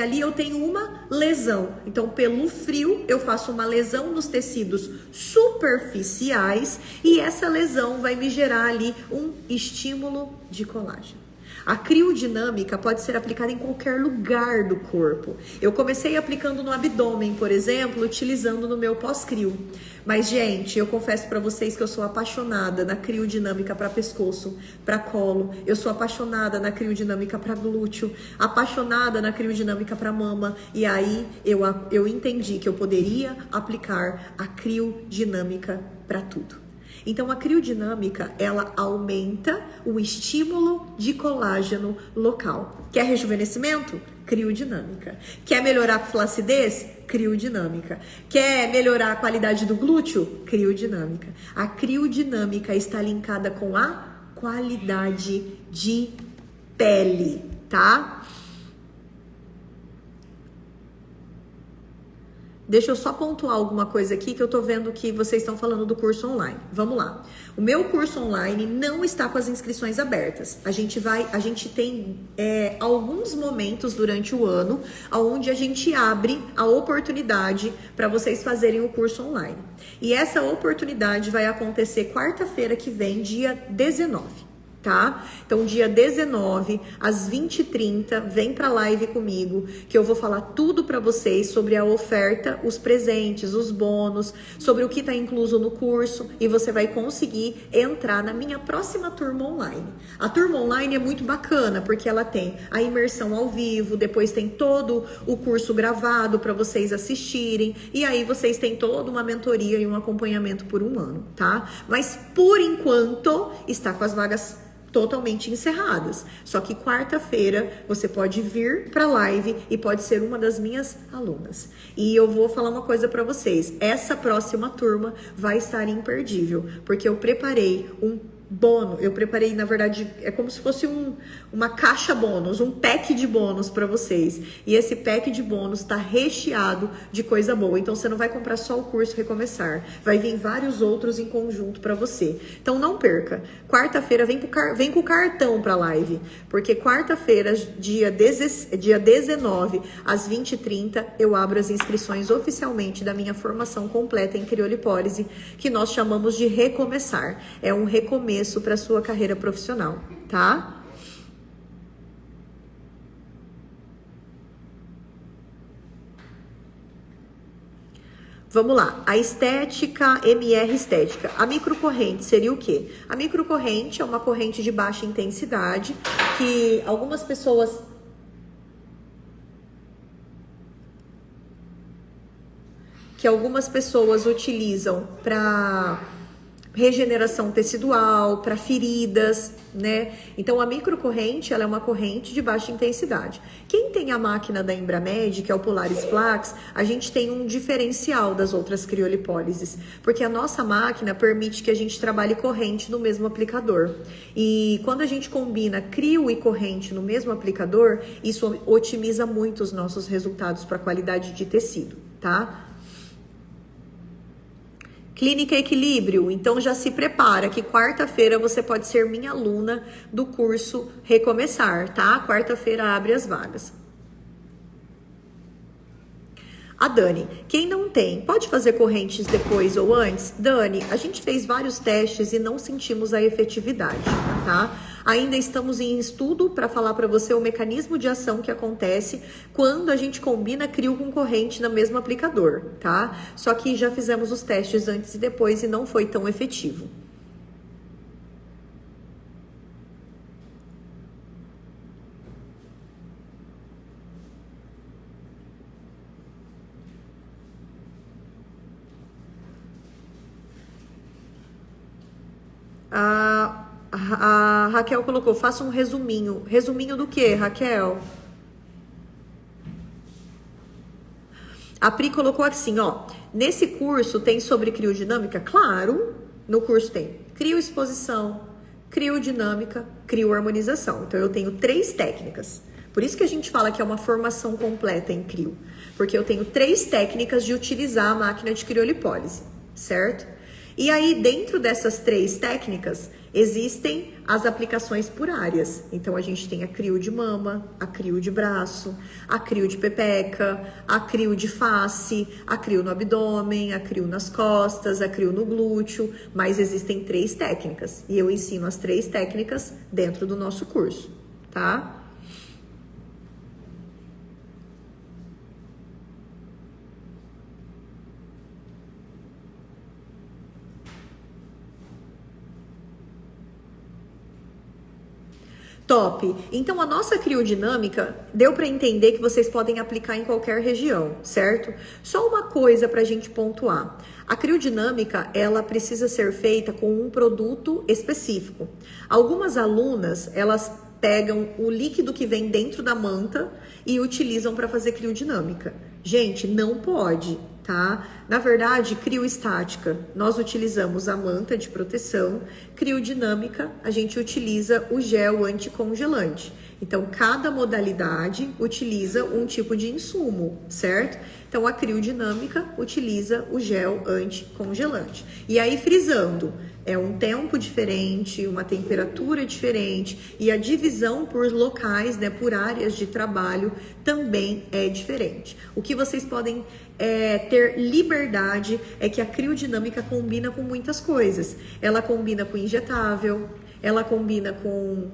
ali eu tenho uma lesão. Então, pelo frio, eu faço uma lesão nos tecidos superficiais e essa lesão vai me gerar ali um estímulo de colágeno. A criodinâmica pode ser aplicada em qualquer lugar do corpo. Eu comecei aplicando no abdômen, por exemplo, utilizando no meu pós-crio. Mas, gente, eu confesso para vocês que eu sou apaixonada na criodinâmica para pescoço, para colo. Eu sou apaixonada na criodinâmica para glúteo, apaixonada na criodinâmica para mama. E aí eu entendi que eu poderia aplicar a criodinâmica para tudo. Então, a criodinâmica, ela aumenta o estímulo de colágeno local. Quer rejuvenescimento? Criodinâmica. Quer melhorar a flacidez? Criodinâmica. Quer melhorar a qualidade do glúteo? Criodinâmica. A criodinâmica está linkada com a qualidade de pele, tá? Deixa eu só pontuar alguma coisa aqui que eu tô vendo que vocês estão falando do curso online. Vamos lá. O meu curso online não está com as inscrições abertas. A gente tem alguns momentos durante o ano onde a gente abre a oportunidade para vocês fazerem o curso online. E essa oportunidade vai acontecer quarta-feira que vem, dia 19. Tá? Então, dia 19, às 20h30, vem pra live comigo, que eu vou falar tudo pra vocês sobre a oferta, os presentes, os bônus, sobre o que tá incluso no curso, e você vai conseguir entrar na minha próxima turma online. A turma online é muito bacana, porque ela tem a imersão ao vivo, depois tem todo o curso gravado pra vocês assistirem, e aí vocês têm toda uma mentoria e um acompanhamento por um ano, tá? Mas, por enquanto, está com as vagas totalmente encerradas. Só que quarta-feira você pode vir para a live e pode ser uma das minhas alunas. E eu vou falar uma coisa para vocês. Essa próxima turma vai estar imperdível, porque eu preparei um bônus. Eu preparei, na verdade, é como se fosse uma caixa bônus, um pack de bônus para vocês. E esse pack de bônus tá recheado de coisa boa. Então você não vai comprar só o curso Recomeçar, vai vir vários outros em conjunto para você. Então não perca. Quarta-feira vem com o cartão para live, porque quarta-feira, dia 19, às 20h30, eu abro as inscrições oficialmente da minha formação completa em criolipólise, que nós chamamos de Recomeçar. É um recomeço para sua carreira profissional, tá? Vamos lá, a estética, MR estética. A microcorrente seria o quê? A microcorrente é uma corrente de baixa intensidade que algumas pessoas utilizam para regeneração tecidual, para feridas, né? Então, a microcorrente, ela é uma corrente de baixa intensidade. Quem tem a máquina da Embramed, que é o Polaris Plax, a gente tem um diferencial das outras criolipólises, porque a nossa máquina permite que a gente trabalhe corrente no mesmo aplicador. E quando a gente combina crio e corrente no mesmo aplicador, isso otimiza muito os nossos resultados para a qualidade de tecido, tá? Clínica Equilíbrio, então já se prepara que quarta-feira você pode ser minha aluna do curso Recomeçar, tá? Quarta-feira abre as vagas. A Dani, quem não tem, pode fazer correntes depois ou antes? Dani, a gente fez vários testes e não sentimos a efetividade, tá? Ainda estamos em estudo para falar para você o mecanismo de ação que acontece quando a gente combina crio com corrente no mesmo aplicador, tá? Só que já fizemos os testes antes e depois e não foi tão efetivo. A Raquel colocou, faça um resuminho. Resuminho do que, Raquel? A Pri colocou assim, ó. Nesse curso tem sobre criodinâmica? Claro, no curso tem crioexposição, criodinâmica, crioharmonização. Então eu tenho 3 técnicas. Por isso que a gente fala que é uma formação completa em crio. Porque eu tenho 3 técnicas de utilizar a máquina de criolipólise, certo? E aí, dentro dessas 3 técnicas, existem as aplicações por áreas. Então, a gente tem a crio de mama, a crio de braço, a crio de pepeca, a crio de face, a crio no abdômen, a crio nas costas, a crio no glúteo. Mas existem 3 técnicas. E eu ensino as 3 técnicas dentro do nosso curso, tá? Top! Então a nossa criodinâmica deu para entender que vocês podem aplicar em qualquer região, certo? Só uma coisa para a gente pontuar. A criodinâmica, ela precisa ser feita com um produto específico. Algumas alunas, elas pegam o líquido que vem dentro da manta e utilizam para fazer criodinâmica. Gente, não pode, tá? Na verdade, crioestática, nós utilizamos a manta de proteção. Criodinâmica, a gente utiliza o gel anticongelante. Então, cada modalidade utiliza um tipo de insumo, certo? Então, a criodinâmica utiliza o gel anticongelante. E aí, frisando, é um tempo diferente, uma temperatura diferente e a divisão por locais, né, por áreas de trabalho também é diferente. O que vocês podem ter liberdade é que a criodinâmica combina com muitas coisas. Ela combina com injetável, ela combina com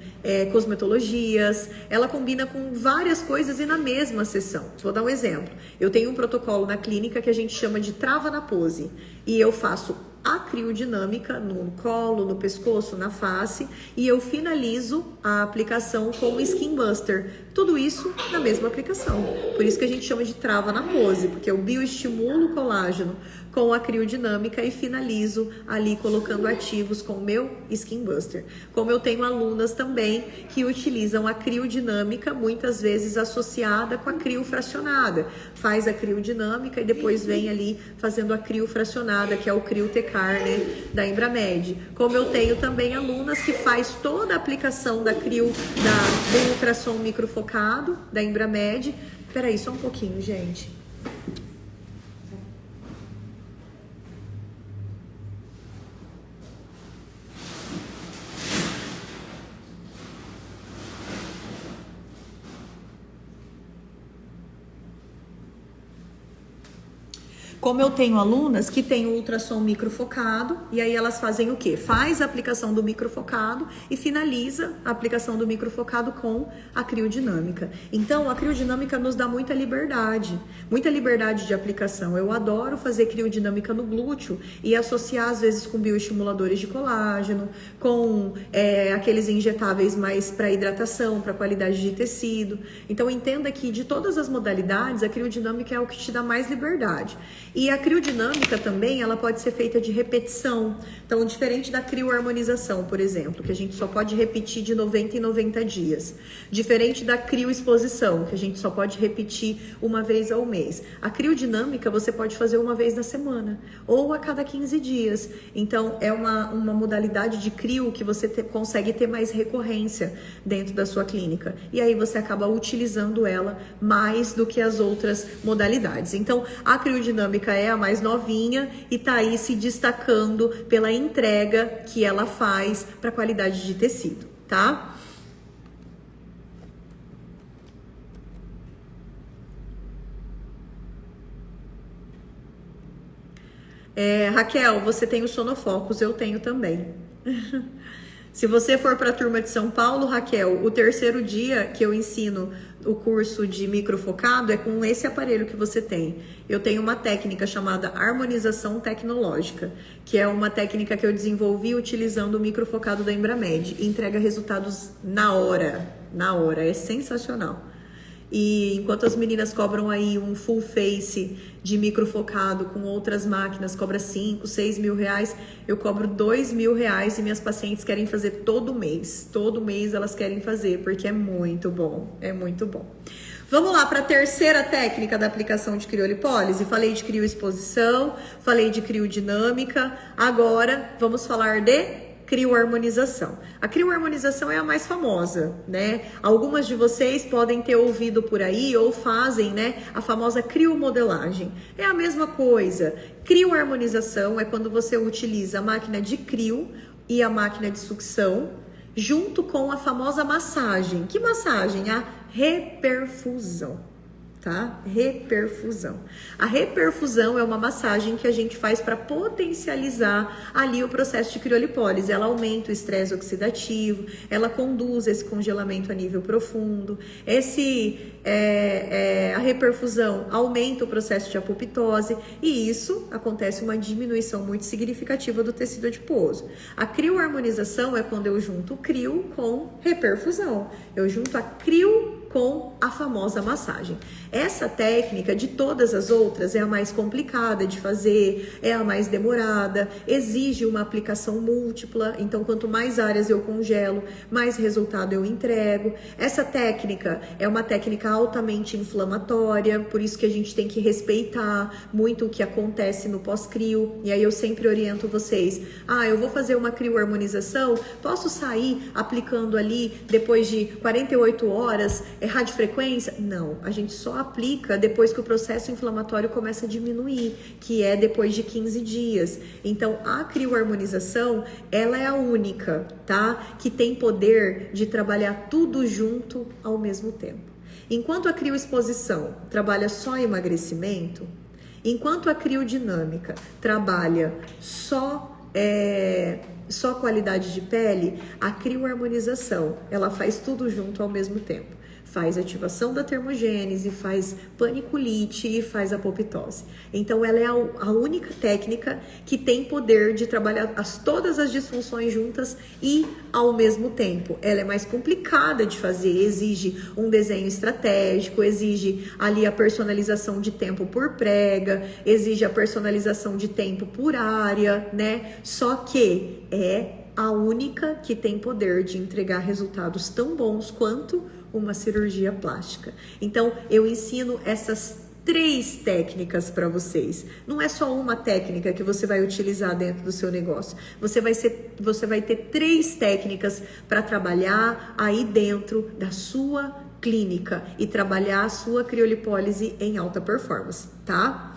cosmetologias, ela combina com várias coisas e na mesma sessão. Vou dar um exemplo. Eu tenho um protocolo na clínica que a gente chama de trava na pose e eu faço a criodinâmica no colo, no pescoço, na face e eu finalizo a aplicação com o Skin Buster. Tudo isso na mesma aplicação. Por isso que a gente chama de trava na pose, porque eu bioestimulo o colágeno com a criodinâmica e finalizo ali colocando ativos com o meu Skin Buster. Como eu tenho alunas também que utilizam a criodinâmica, muitas vezes associada com a criofracionada. Faz a criodinâmica e depois vem ali fazendo a criofracionada, que é o CrioTecar, né, da Embramed. Como eu tenho também alunas que faz toda a aplicação da crio, do ultrassom microfocado da Embramed. Peraí, só um pouquinho, gente. Como eu tenho alunas que têm o ultrassom microfocado, e aí elas fazem o quê? Faz a aplicação do microfocado e finaliza a aplicação do microfocado com a criodinâmica. Então, a criodinâmica nos dá muita liberdade de aplicação. Eu adoro fazer criodinâmica no glúteo e associar, às vezes, com bioestimuladores de colágeno, com aqueles injetáveis mais para hidratação, para qualidade de tecido. Então, entenda que de todas as modalidades, a criodinâmica é o que te dá mais liberdade. E a criodinâmica também, ela pode ser feita de repetição. Então, diferente da crioharmonização, por exemplo, que a gente só pode repetir de 90 em 90 dias. Diferente da crioexposição, que a gente só pode repetir uma vez ao mês. A criodinâmica você pode fazer uma vez na semana ou a cada 15 dias. Então, é uma modalidade de crio que você consegue ter mais recorrência dentro da sua clínica. E aí você acaba utilizando ela mais do que as outras modalidades. Então, a criodinâmica é a mais novinha e tá aí se destacando pela entrega que ela faz para qualidade de tecido, tá? Raquel, você tem o Sonofocus, eu tenho também. Se você for para a turma de São Paulo, Raquel, o terceiro dia que eu ensino o curso de microfocado é com esse aparelho que você tem. Eu tenho uma técnica chamada harmonização tecnológica, que é uma técnica que eu desenvolvi utilizando o microfocado da Embramed. E entrega resultados na hora, é sensacional. E enquanto as meninas cobram aí um full face de microfocado com outras máquinas, cobra 5, 6 mil reais, eu cobro 2 mil reais e minhas pacientes querem fazer todo mês. Todo mês elas querem fazer, porque é muito bom, é muito bom. Vamos lá para a terceira técnica da aplicação de criolipólise. Falei de crioexposição, falei de criodinâmica, agora vamos falar de crioharmonização. A crioharmonização é a mais famosa, né? Algumas de vocês podem ter ouvido por aí ou fazem, né, a famosa criomodelagem. É a mesma coisa. Crioharmonização é quando você utiliza a máquina de crio e a máquina de sucção junto com a famosa massagem. Que massagem? A reperfusão. tá? Reperfusão. A reperfusão é uma massagem que a gente faz para potencializar ali o processo de criolipólise. Ela aumenta o estresse oxidativo, ela conduz esse congelamento a nível profundo. A reperfusão aumenta o processo de apoptose e isso acontece uma diminuição muito significativa do tecido adiposo. A crioharmonização é quando eu junto o crio com reperfusão. Eu junto a crio com a famosa massagem. Essa técnica, de todas as outras, é a mais complicada de fazer, é a mais demorada, exige uma aplicação múltipla, então quanto mais áreas eu congelo, mais resultado eu entrego. Essa técnica é uma técnica altamente inflamatória, por isso que a gente tem que respeitar muito o que acontece no pós-crio, e aí eu sempre oriento vocês, eu vou fazer uma crioharmonização, posso sair aplicando ali depois de 48 horas, radiofrequência? Não, a gente só aplica depois que o processo inflamatório começa a diminuir, que é depois de 15 dias. Então, a crioharmonização, ela é a única, tá? Que tem poder de trabalhar tudo junto ao mesmo tempo. Enquanto a crioexposição trabalha só emagrecimento, enquanto a criodinâmica trabalha só qualidade de pele, a crioharmonização, ela faz tudo junto ao mesmo tempo. Faz ativação da termogênese, faz paniculite e faz apoptose. Então, ela é a única técnica que tem poder de trabalhar todas as disfunções juntas e ao mesmo tempo. Ela é mais complicada de fazer, exige um desenho estratégico, exige ali a personalização de tempo por prega, exige a personalização de tempo por área, né? Só que é a única que tem poder de entregar resultados tão bons quanto uma cirurgia plástica. Então, eu ensino essas 3 técnicas para vocês. Não é só uma técnica que você vai utilizar dentro do seu negócio. Você vai ter 3 técnicas para trabalhar aí dentro da sua clínica e trabalhar a sua criolipólise em alta performance, tá?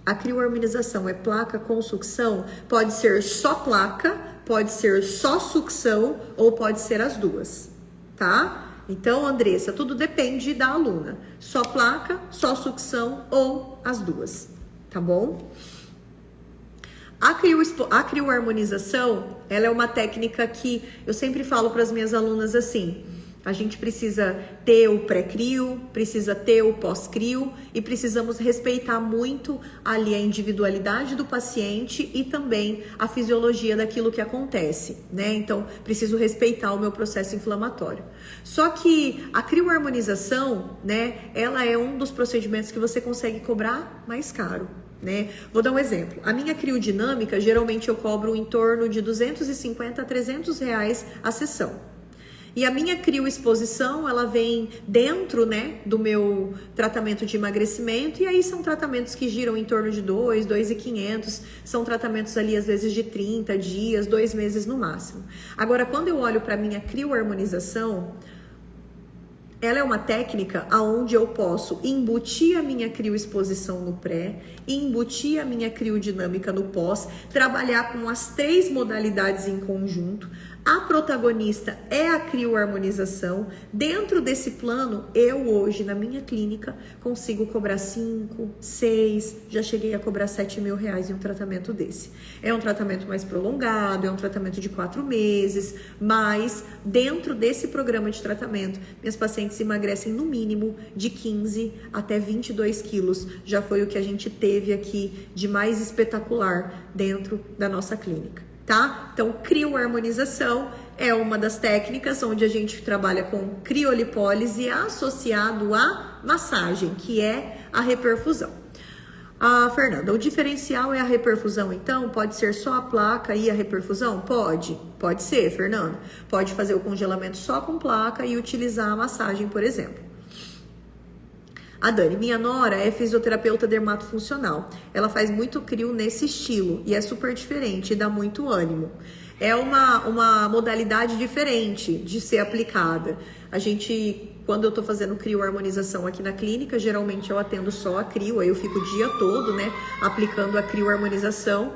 A crioharmonização é placa com sucção, pode ser só placa, pode ser só sucção ou pode ser as duas, tá? Então, Andressa, tudo depende da aluna. Só placa, só sucção ou as duas, tá bom? A crioharmonização, ela é uma técnica que eu sempre falo para as minhas alunas assim: a gente precisa ter o pré-crio, precisa ter o pós-crio e precisamos respeitar muito ali a individualidade do paciente e também a fisiologia daquilo que acontece, né? Então, preciso respeitar o meu processo inflamatório. Só que a crioharmonização, né, ela é um dos procedimentos que você consegue cobrar mais caro, né? Vou dar um exemplo. A minha criodinâmica, geralmente eu cobro em torno de 250 a 300 reais a sessão. E a minha crioexposição, ela vem dentro, né, do meu tratamento de emagrecimento, e aí são tratamentos que giram em torno de 2.500, são tratamentos ali às vezes de 30 dias, 2 meses no máximo. Agora, quando eu olho para a minha crioharmonização, ela é uma técnica onde eu posso embutir a minha crioexposição no pré, embutir a minha criodinâmica no pós, trabalhar com as 3 modalidades em conjunto. A protagonista é a crioharmonização. Dentro desse plano, eu hoje na minha clínica consigo cobrar 5, 6, já cheguei a cobrar 7 mil reais em um tratamento desse. É um tratamento mais prolongado, é um tratamento de 4 meses, mas dentro desse programa de tratamento, minhas pacientes emagrecem no mínimo de 15 até 22 quilos. Já foi o que a gente teve aqui de mais espetacular dentro da nossa clínica. Tá? Então, crioharmonização é uma das técnicas onde a gente trabalha com criolipólise associado à massagem, que é a reperfusão. Fernanda, o diferencial é a reperfusão, então? Pode ser só a placa e a reperfusão? Pode ser, Fernanda. Pode fazer o congelamento só com placa e utilizar a massagem, por exemplo. A Dani, minha nora é fisioterapeuta dermatofuncional. Ela faz muito crio nesse estilo e é super diferente e dá muito ânimo. É uma modalidade diferente de ser aplicada. A gente, quando eu tô fazendo crioharmonização aqui na clínica, geralmente eu atendo só a crio, aí eu fico o dia todo, né, aplicando a crioharmonização.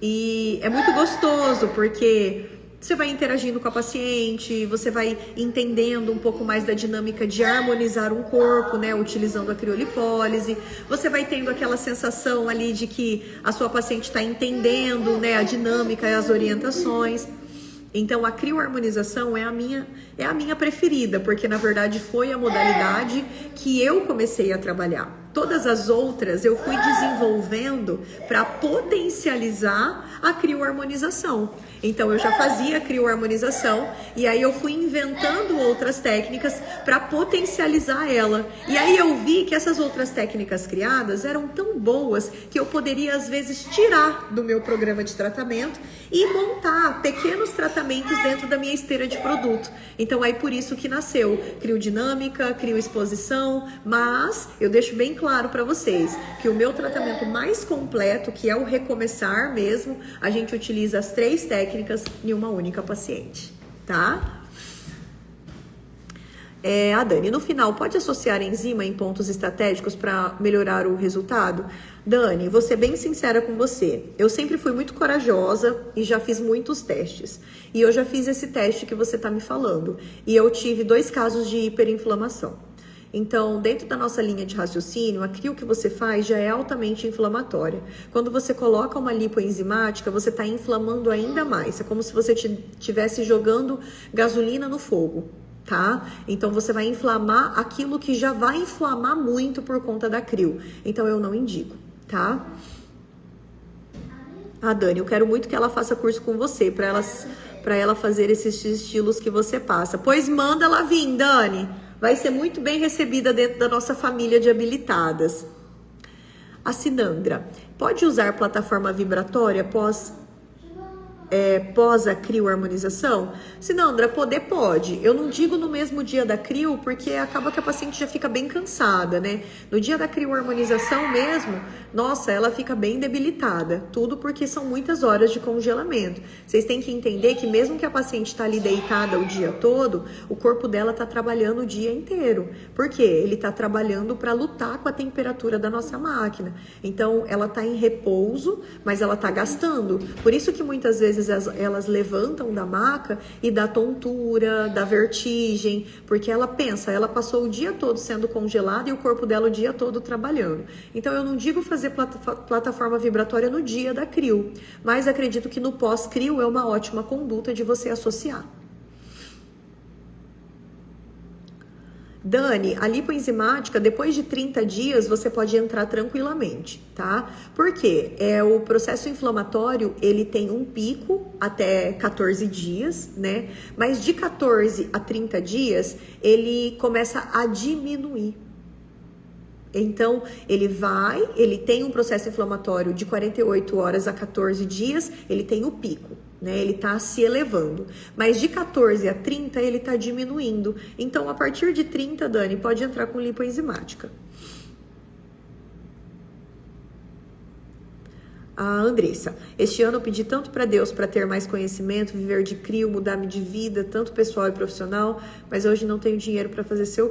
E é muito gostoso, porque Você vai interagindo com a paciente, você vai entendendo um pouco mais da dinâmica de harmonizar um corpo, né, utilizando a criolipólise. Você vai tendo aquela sensação ali de que a sua paciente está entendendo, né, a dinâmica e as orientações. Então a crioharmonização é a minha preferida, porque na verdade foi a modalidade que eu comecei a trabalhar. Todas as outras eu fui desenvolvendo para potencializar a crioharmonização. Então eu já fazia crioharmonização e aí eu fui inventando outras técnicas para potencializar ela. E aí eu vi que essas outras técnicas criadas eram tão boas que eu poderia às vezes tirar do meu programa de tratamento e montar pequenos tratamentos dentro da minha esteira de produto. Então aí por isso que nasceu criodinâmica, crioexposição, mas eu deixo bem claro para vocês que o meu tratamento mais completo, que é o recomeçar mesmo, a gente utiliza as 3 técnicas em uma única paciente, tá? A Dani, no final, pode associar enzima em pontos estratégicos para melhorar o resultado? Dani, vou ser bem sincera com você. Eu sempre fui muito corajosa e já fiz muitos testes. E eu já fiz esse teste que você está me falando. E eu tive 2 casos de hiperinflamação. Então, dentro da nossa linha de raciocínio, a crio que você faz já é altamente inflamatória. Quando você coloca uma lipoenzimática, você está inflamando ainda mais. É como se você estivesse jogando gasolina no fogo, tá? Então, você vai inflamar aquilo que já vai inflamar muito por conta da crio. Então, eu não indico, tá? Dani, eu quero muito que ela faça curso com você, para ela fazer esses estilos que você passa. Pois manda ela vir, Dani. Vai ser muito bem recebida dentro da nossa família de habilitadas. A Sinandra, pode usar plataforma vibratória pós a crioharmonização? Sinandra, pode. Eu não digo no mesmo dia da crio, porque acaba que a paciente já fica bem cansada, né? No dia da crioharmonização mesmo, nossa, ela fica bem debilitada. Tudo porque são muitas horas de congelamento. Vocês têm que entender que mesmo que a paciente está ali deitada o dia todo, o corpo dela está trabalhando o dia inteiro. Por quê? Ele está trabalhando para lutar com a temperatura da nossa máquina. Então, ela está em repouso, mas ela está gastando. Por isso que muitas vezes elas levantam da maca e dá tontura, dá vertigem, porque ela pensa, ela passou o dia todo sendo congelada e o corpo dela o dia todo trabalhando. Então eu não digo fazer plataforma vibratória no dia da crio, mas acredito que no pós-crio é uma ótima conduta de você associar. Dani, a lipoenzimática, depois de 30 dias, você pode entrar tranquilamente, tá? Por quê? O processo inflamatório, ele tem um pico até 14 dias, né? Mas de 14 a 30 dias, ele começa a diminuir. Então, ele tem um processo inflamatório de 48 horas a 14 dias, ele tem o pico, né? Ele tá se elevando. Mas de 14 a 30, ele tá diminuindo. Então, a partir de 30, Dani, pode entrar com lipoenzimática. A Andressa, este ano eu pedi tanto para Deus para ter mais conhecimento, viver de crio, mudar-me de vida, tanto pessoal e profissional, mas hoje não tenho dinheiro para fazer seu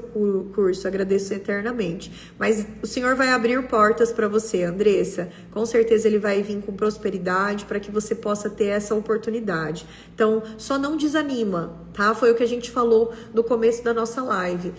curso, agradeço eternamente. Mas o Senhor vai abrir portas para você, Andressa, com certeza Ele vai vir com prosperidade para que você possa ter essa oportunidade. Então, só não desanima, tá? Foi o que a gente falou no começo da nossa live.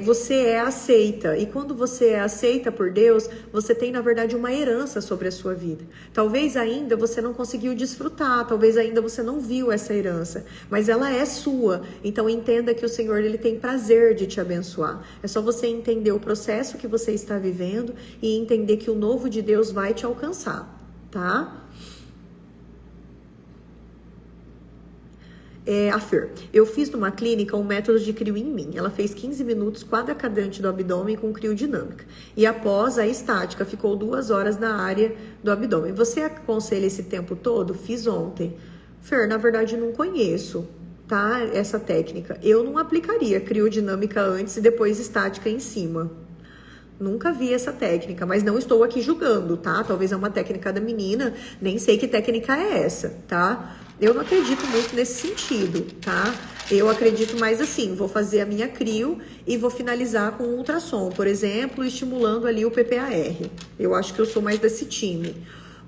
Você é aceita, e quando você é aceita por Deus, você tem, na verdade, uma herança sobre a sua vida. Talvez ainda você não conseguiu desfrutar, talvez ainda você não viu essa herança, mas ela é sua. Então entenda que o Senhor, Ele tem prazer de te abençoar. É só você entender o processo que você está vivendo e entender que o novo de Deus vai te alcançar, tá? A Fer, eu fiz numa clínica um método de crio em mim. Ela fez 15 minutos quadra cadente do abdômen com criodinâmica. E após a estática, ficou 2 horas na área do abdômen. Você aconselha esse tempo todo? Fiz ontem. Fer, na verdade não conheço, tá? Essa técnica. Eu não aplicaria criodinâmica antes e depois estática em cima. Nunca vi essa técnica, mas não estou aqui julgando, tá? Talvez é uma técnica da menina, nem sei que técnica é essa, tá? Eu não acredito muito nesse sentido, tá? Eu acredito mais assim, vou fazer a minha crio e vou finalizar com ultrassom, por exemplo, estimulando ali o PPAR. Eu acho que eu sou mais desse time.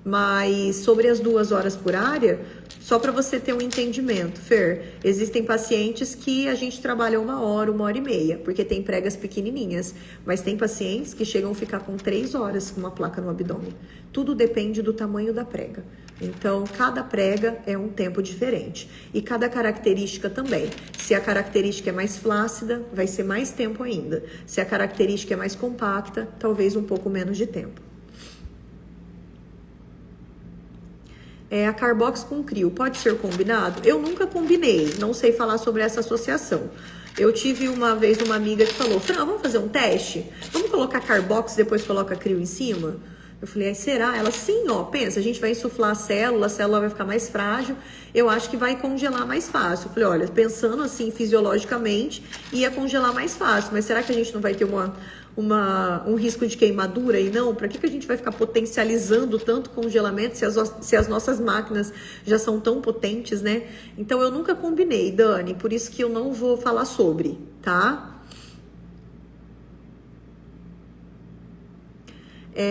Mas sobre as 2 horas por área, só para você ter um entendimento, Fer, existem pacientes que a gente trabalha 1 hora, 1h30, porque tem pregas pequenininhas. Mas tem pacientes que chegam a ficar com 3 horas com uma placa no abdômen. Tudo depende do tamanho da prega. Então, cada prega é um tempo diferente. E cada característica também. Se a característica é mais flácida, vai ser mais tempo ainda. Se a característica é mais compacta, talvez um pouco menos de tempo. A Carbox com Crio, pode ser combinado? Eu nunca combinei, não sei falar sobre essa associação. Eu tive uma vez uma amiga que falou, Fran, vamos fazer um teste? Vamos colocar Carbox e depois coloca Crio em cima? Eu falei, será? Ela, sim, ó, pensa, a gente vai insuflar a célula vai ficar mais frágil, eu acho que vai congelar mais fácil. Eu falei, olha, pensando assim fisiologicamente, ia congelar mais fácil, mas será que a gente não vai ter um risco de queimadura aí não? Para que a gente vai ficar potencializando tanto congelamento se as nossas máquinas já são tão potentes, né? Então eu nunca combinei, Dani, por isso que eu não vou falar sobre, tá?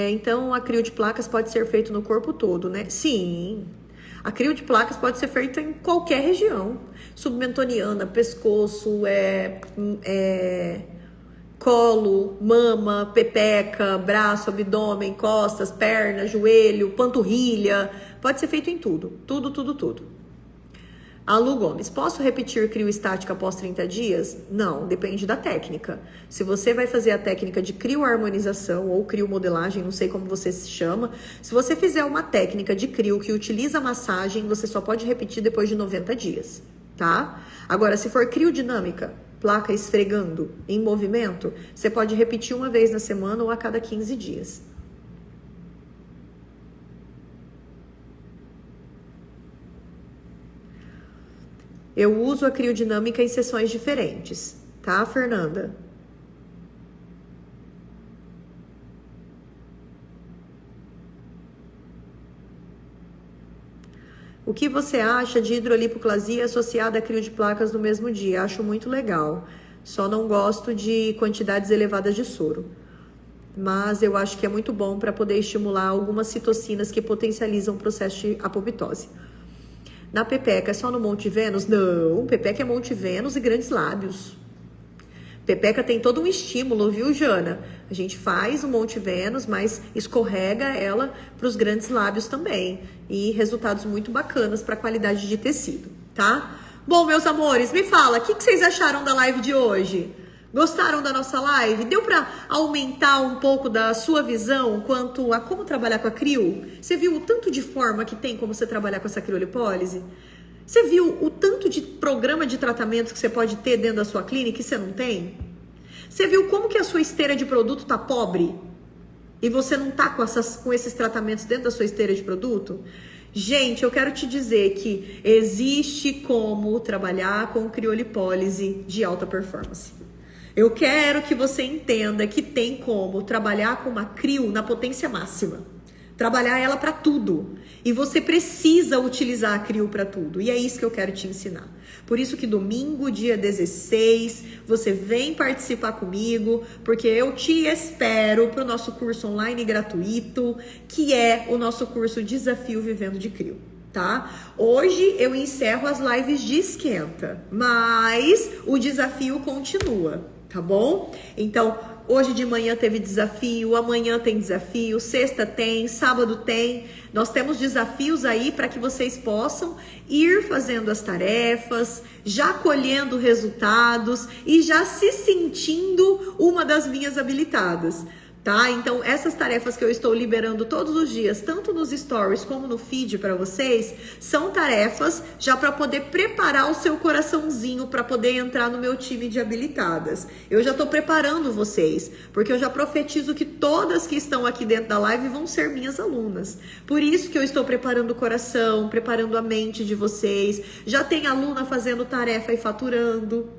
Então, a crio de placas pode ser feito no corpo todo, né? Sim, a crio de placas pode ser feita em qualquer região. Submentoniana, pescoço, colo, mama, pepeca, braço, abdômen, costas, perna, joelho, panturrilha. Pode ser feito em tudo, tudo. A Lu Gomes, posso repetir crio estática após 30 dias? Não, depende da técnica. Se você vai fazer a técnica de crioharmonização ou criomodelagem, não sei como você se chama, se você fizer uma técnica de crio que utiliza massagem, você só pode repetir depois de 90 dias, tá? Agora, se for criodinâmica, placa esfregando em movimento, você pode repetir uma vez na semana ou a cada 15 dias. Eu uso a criodinâmica em sessões diferentes, tá, Fernanda? O que você acha de hidrolipoplasia associada a crio de placas no mesmo dia? Acho muito legal. Só não gosto de quantidades elevadas de soro. Mas eu acho que é muito bom para poder estimular algumas citocinas que potencializam o processo de apoptose. Na pepeca é só no Monte Vênus? Não, pepeca é Monte Vênus e grandes lábios. Pepeca tem todo um estímulo, viu, Jana? A gente faz o Monte Vênus, mas escorrega ela para os grandes lábios também. E resultados muito bacanas para a qualidade de tecido, tá? Bom, meus amores, me fala, o que vocês acharam da live de hoje? Gostaram da nossa live? Deu para aumentar um pouco da sua visão quanto a como trabalhar com a crio? Você viu o tanto de forma que tem como você trabalhar com essa criolipólise? Você viu o tanto de programa de tratamento que você pode ter dentro da sua clínica e você não tem? Você viu como que a sua esteira de produto tá pobre? E você não tá com esses tratamentos dentro da sua esteira de produto? Gente, eu quero te dizer que existe como trabalhar com criolipólise de alta performance. Eu quero que você entenda que tem como trabalhar com uma crio na potência máxima. Trabalhar ela para tudo. E você precisa utilizar a crio para tudo. E é isso que eu quero te ensinar. Por isso que domingo, dia 16, você vem participar comigo, porque eu te espero para o nosso curso online gratuito, que é o nosso curso Desafio Vivendo de Crio. Tá? Hoje eu encerro as lives de esquenta, mas o desafio continua. Tá bom? Então, hoje de manhã teve desafio, amanhã tem desafio, sexta tem, sábado tem. Nós temos desafios aí para que vocês possam ir fazendo as tarefas, já colhendo resultados e já se sentindo uma das minhas habilitadas. Tá? Então, essas tarefas que eu estou liberando todos os dias, tanto nos stories como no feed para vocês, são tarefas já para poder preparar o seu coraçãozinho para poder entrar no meu time de habilitadas. Eu já estou preparando vocês, porque eu já profetizo que todas que estão aqui dentro da live vão ser minhas alunas. Por isso que eu estou preparando o coração, preparando a mente de vocês. Já tem aluna fazendo tarefa e faturando.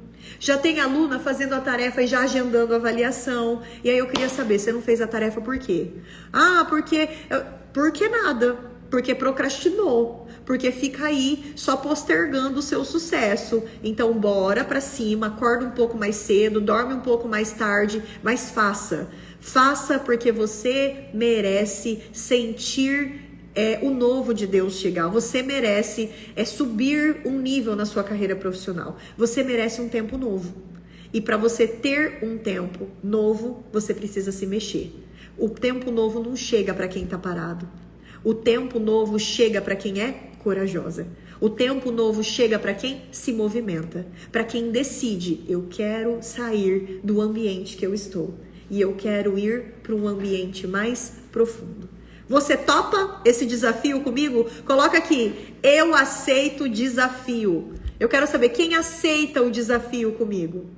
Já tem aluna fazendo a tarefa e já agendando a avaliação. E aí eu queria saber, você não fez a tarefa por quê? Ah, porque nada. Porque procrastinou. Porque fica aí só postergando o seu sucesso. Então bora pra cima, acorda um pouco mais cedo, dorme um pouco mais tarde, mas faça. Faça porque você merece sentir o novo de Deus chegar. Você merece subir um nível na sua carreira profissional. Você merece um tempo novo. E para você ter um tempo novo, você precisa se mexer. O tempo novo não chega para quem está parado. O tempo novo chega para quem é corajosa. O tempo novo chega para quem se movimenta, para quem decide, eu quero sair do ambiente que eu estou e eu quero ir para um ambiente mais profundo. Você topa esse desafio comigo? Coloca aqui, eu aceito o desafio. Eu quero saber quem aceita o desafio comigo.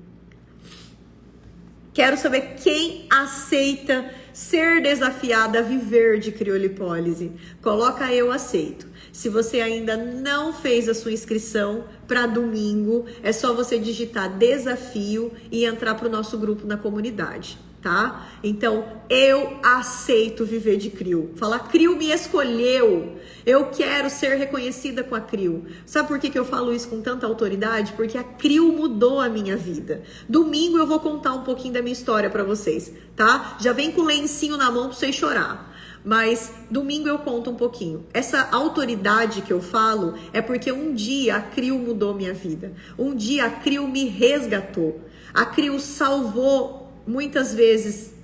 Quero saber quem aceita ser desafiada a viver de criolipólise. Coloca eu aceito. Se você ainda não fez a sua inscrição para domingo, é só você digitar desafio e entrar para o nosso grupo na comunidade, tá? Então, eu aceito viver de CRIO. Falar, CRIO me escolheu. Eu quero ser reconhecida com a CRIO. Sabe por que eu falo isso com tanta autoridade? Porque a CRIO mudou a minha vida. Domingo eu vou contar um pouquinho da minha história para vocês, tá? Já vem com o lencinho na mão para vocês chorar. Mas domingo eu conto um pouquinho. Essa autoridade que eu falo é porque um dia a CRIO mudou minha vida. Um dia a CRIO me resgatou. A CRIO salvou muitas vezes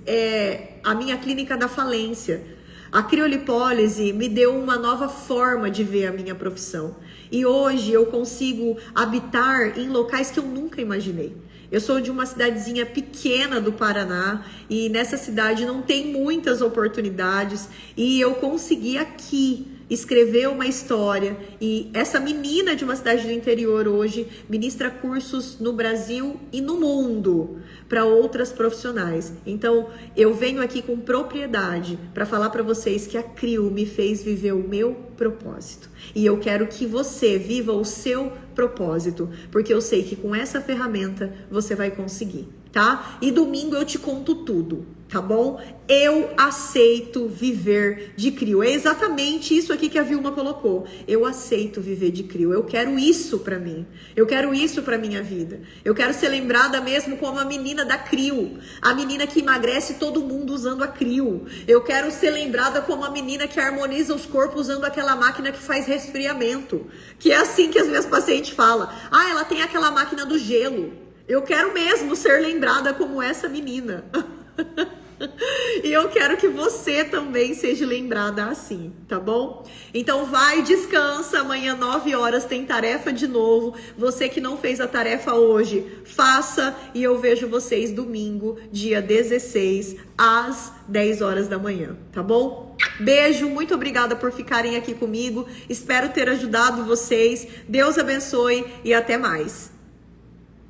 a minha clínica da falência. A criolipólise me deu uma nova forma de ver a minha profissão. E hoje eu consigo habitar em locais que eu nunca imaginei. Eu sou de uma cidadezinha pequena do Paraná e nessa cidade não tem muitas oportunidades e eu consegui aqui escrever uma história e essa menina de uma cidade do interior hoje ministra cursos no Brasil e no mundo para outras profissionais. Então eu venho aqui com propriedade para falar para vocês que a CRIO me fez viver o meu propósito e eu quero que você viva o seu propósito, porque eu sei que com essa ferramenta você vai conseguir, tá? E domingo eu te conto tudo, tá bom? Eu aceito viver de CRIO. É exatamente isso aqui que a Vilma colocou. Eu aceito viver de CRIO. Eu quero isso pra mim. Eu quero isso pra minha vida. Eu quero ser lembrada mesmo como a menina da CRIO. A menina que emagrece todo mundo usando a CRIO. Eu quero ser lembrada como a menina que harmoniza os corpos usando aquela máquina que faz resfriamento. Que é assim que as minhas pacientes falam. Ah, ela tem aquela máquina do gelo. Eu quero mesmo ser lembrada como essa menina. E eu quero que você também seja lembrada assim, tá bom? Então vai, descansa, amanhã 9 horas tem tarefa de novo. Você que não fez a tarefa hoje, faça e eu vejo vocês domingo, dia 16, às 10 horas da manhã, tá bom? Beijo, muito obrigada por ficarem aqui comigo. Espero ter ajudado vocês. Deus abençoe e até mais.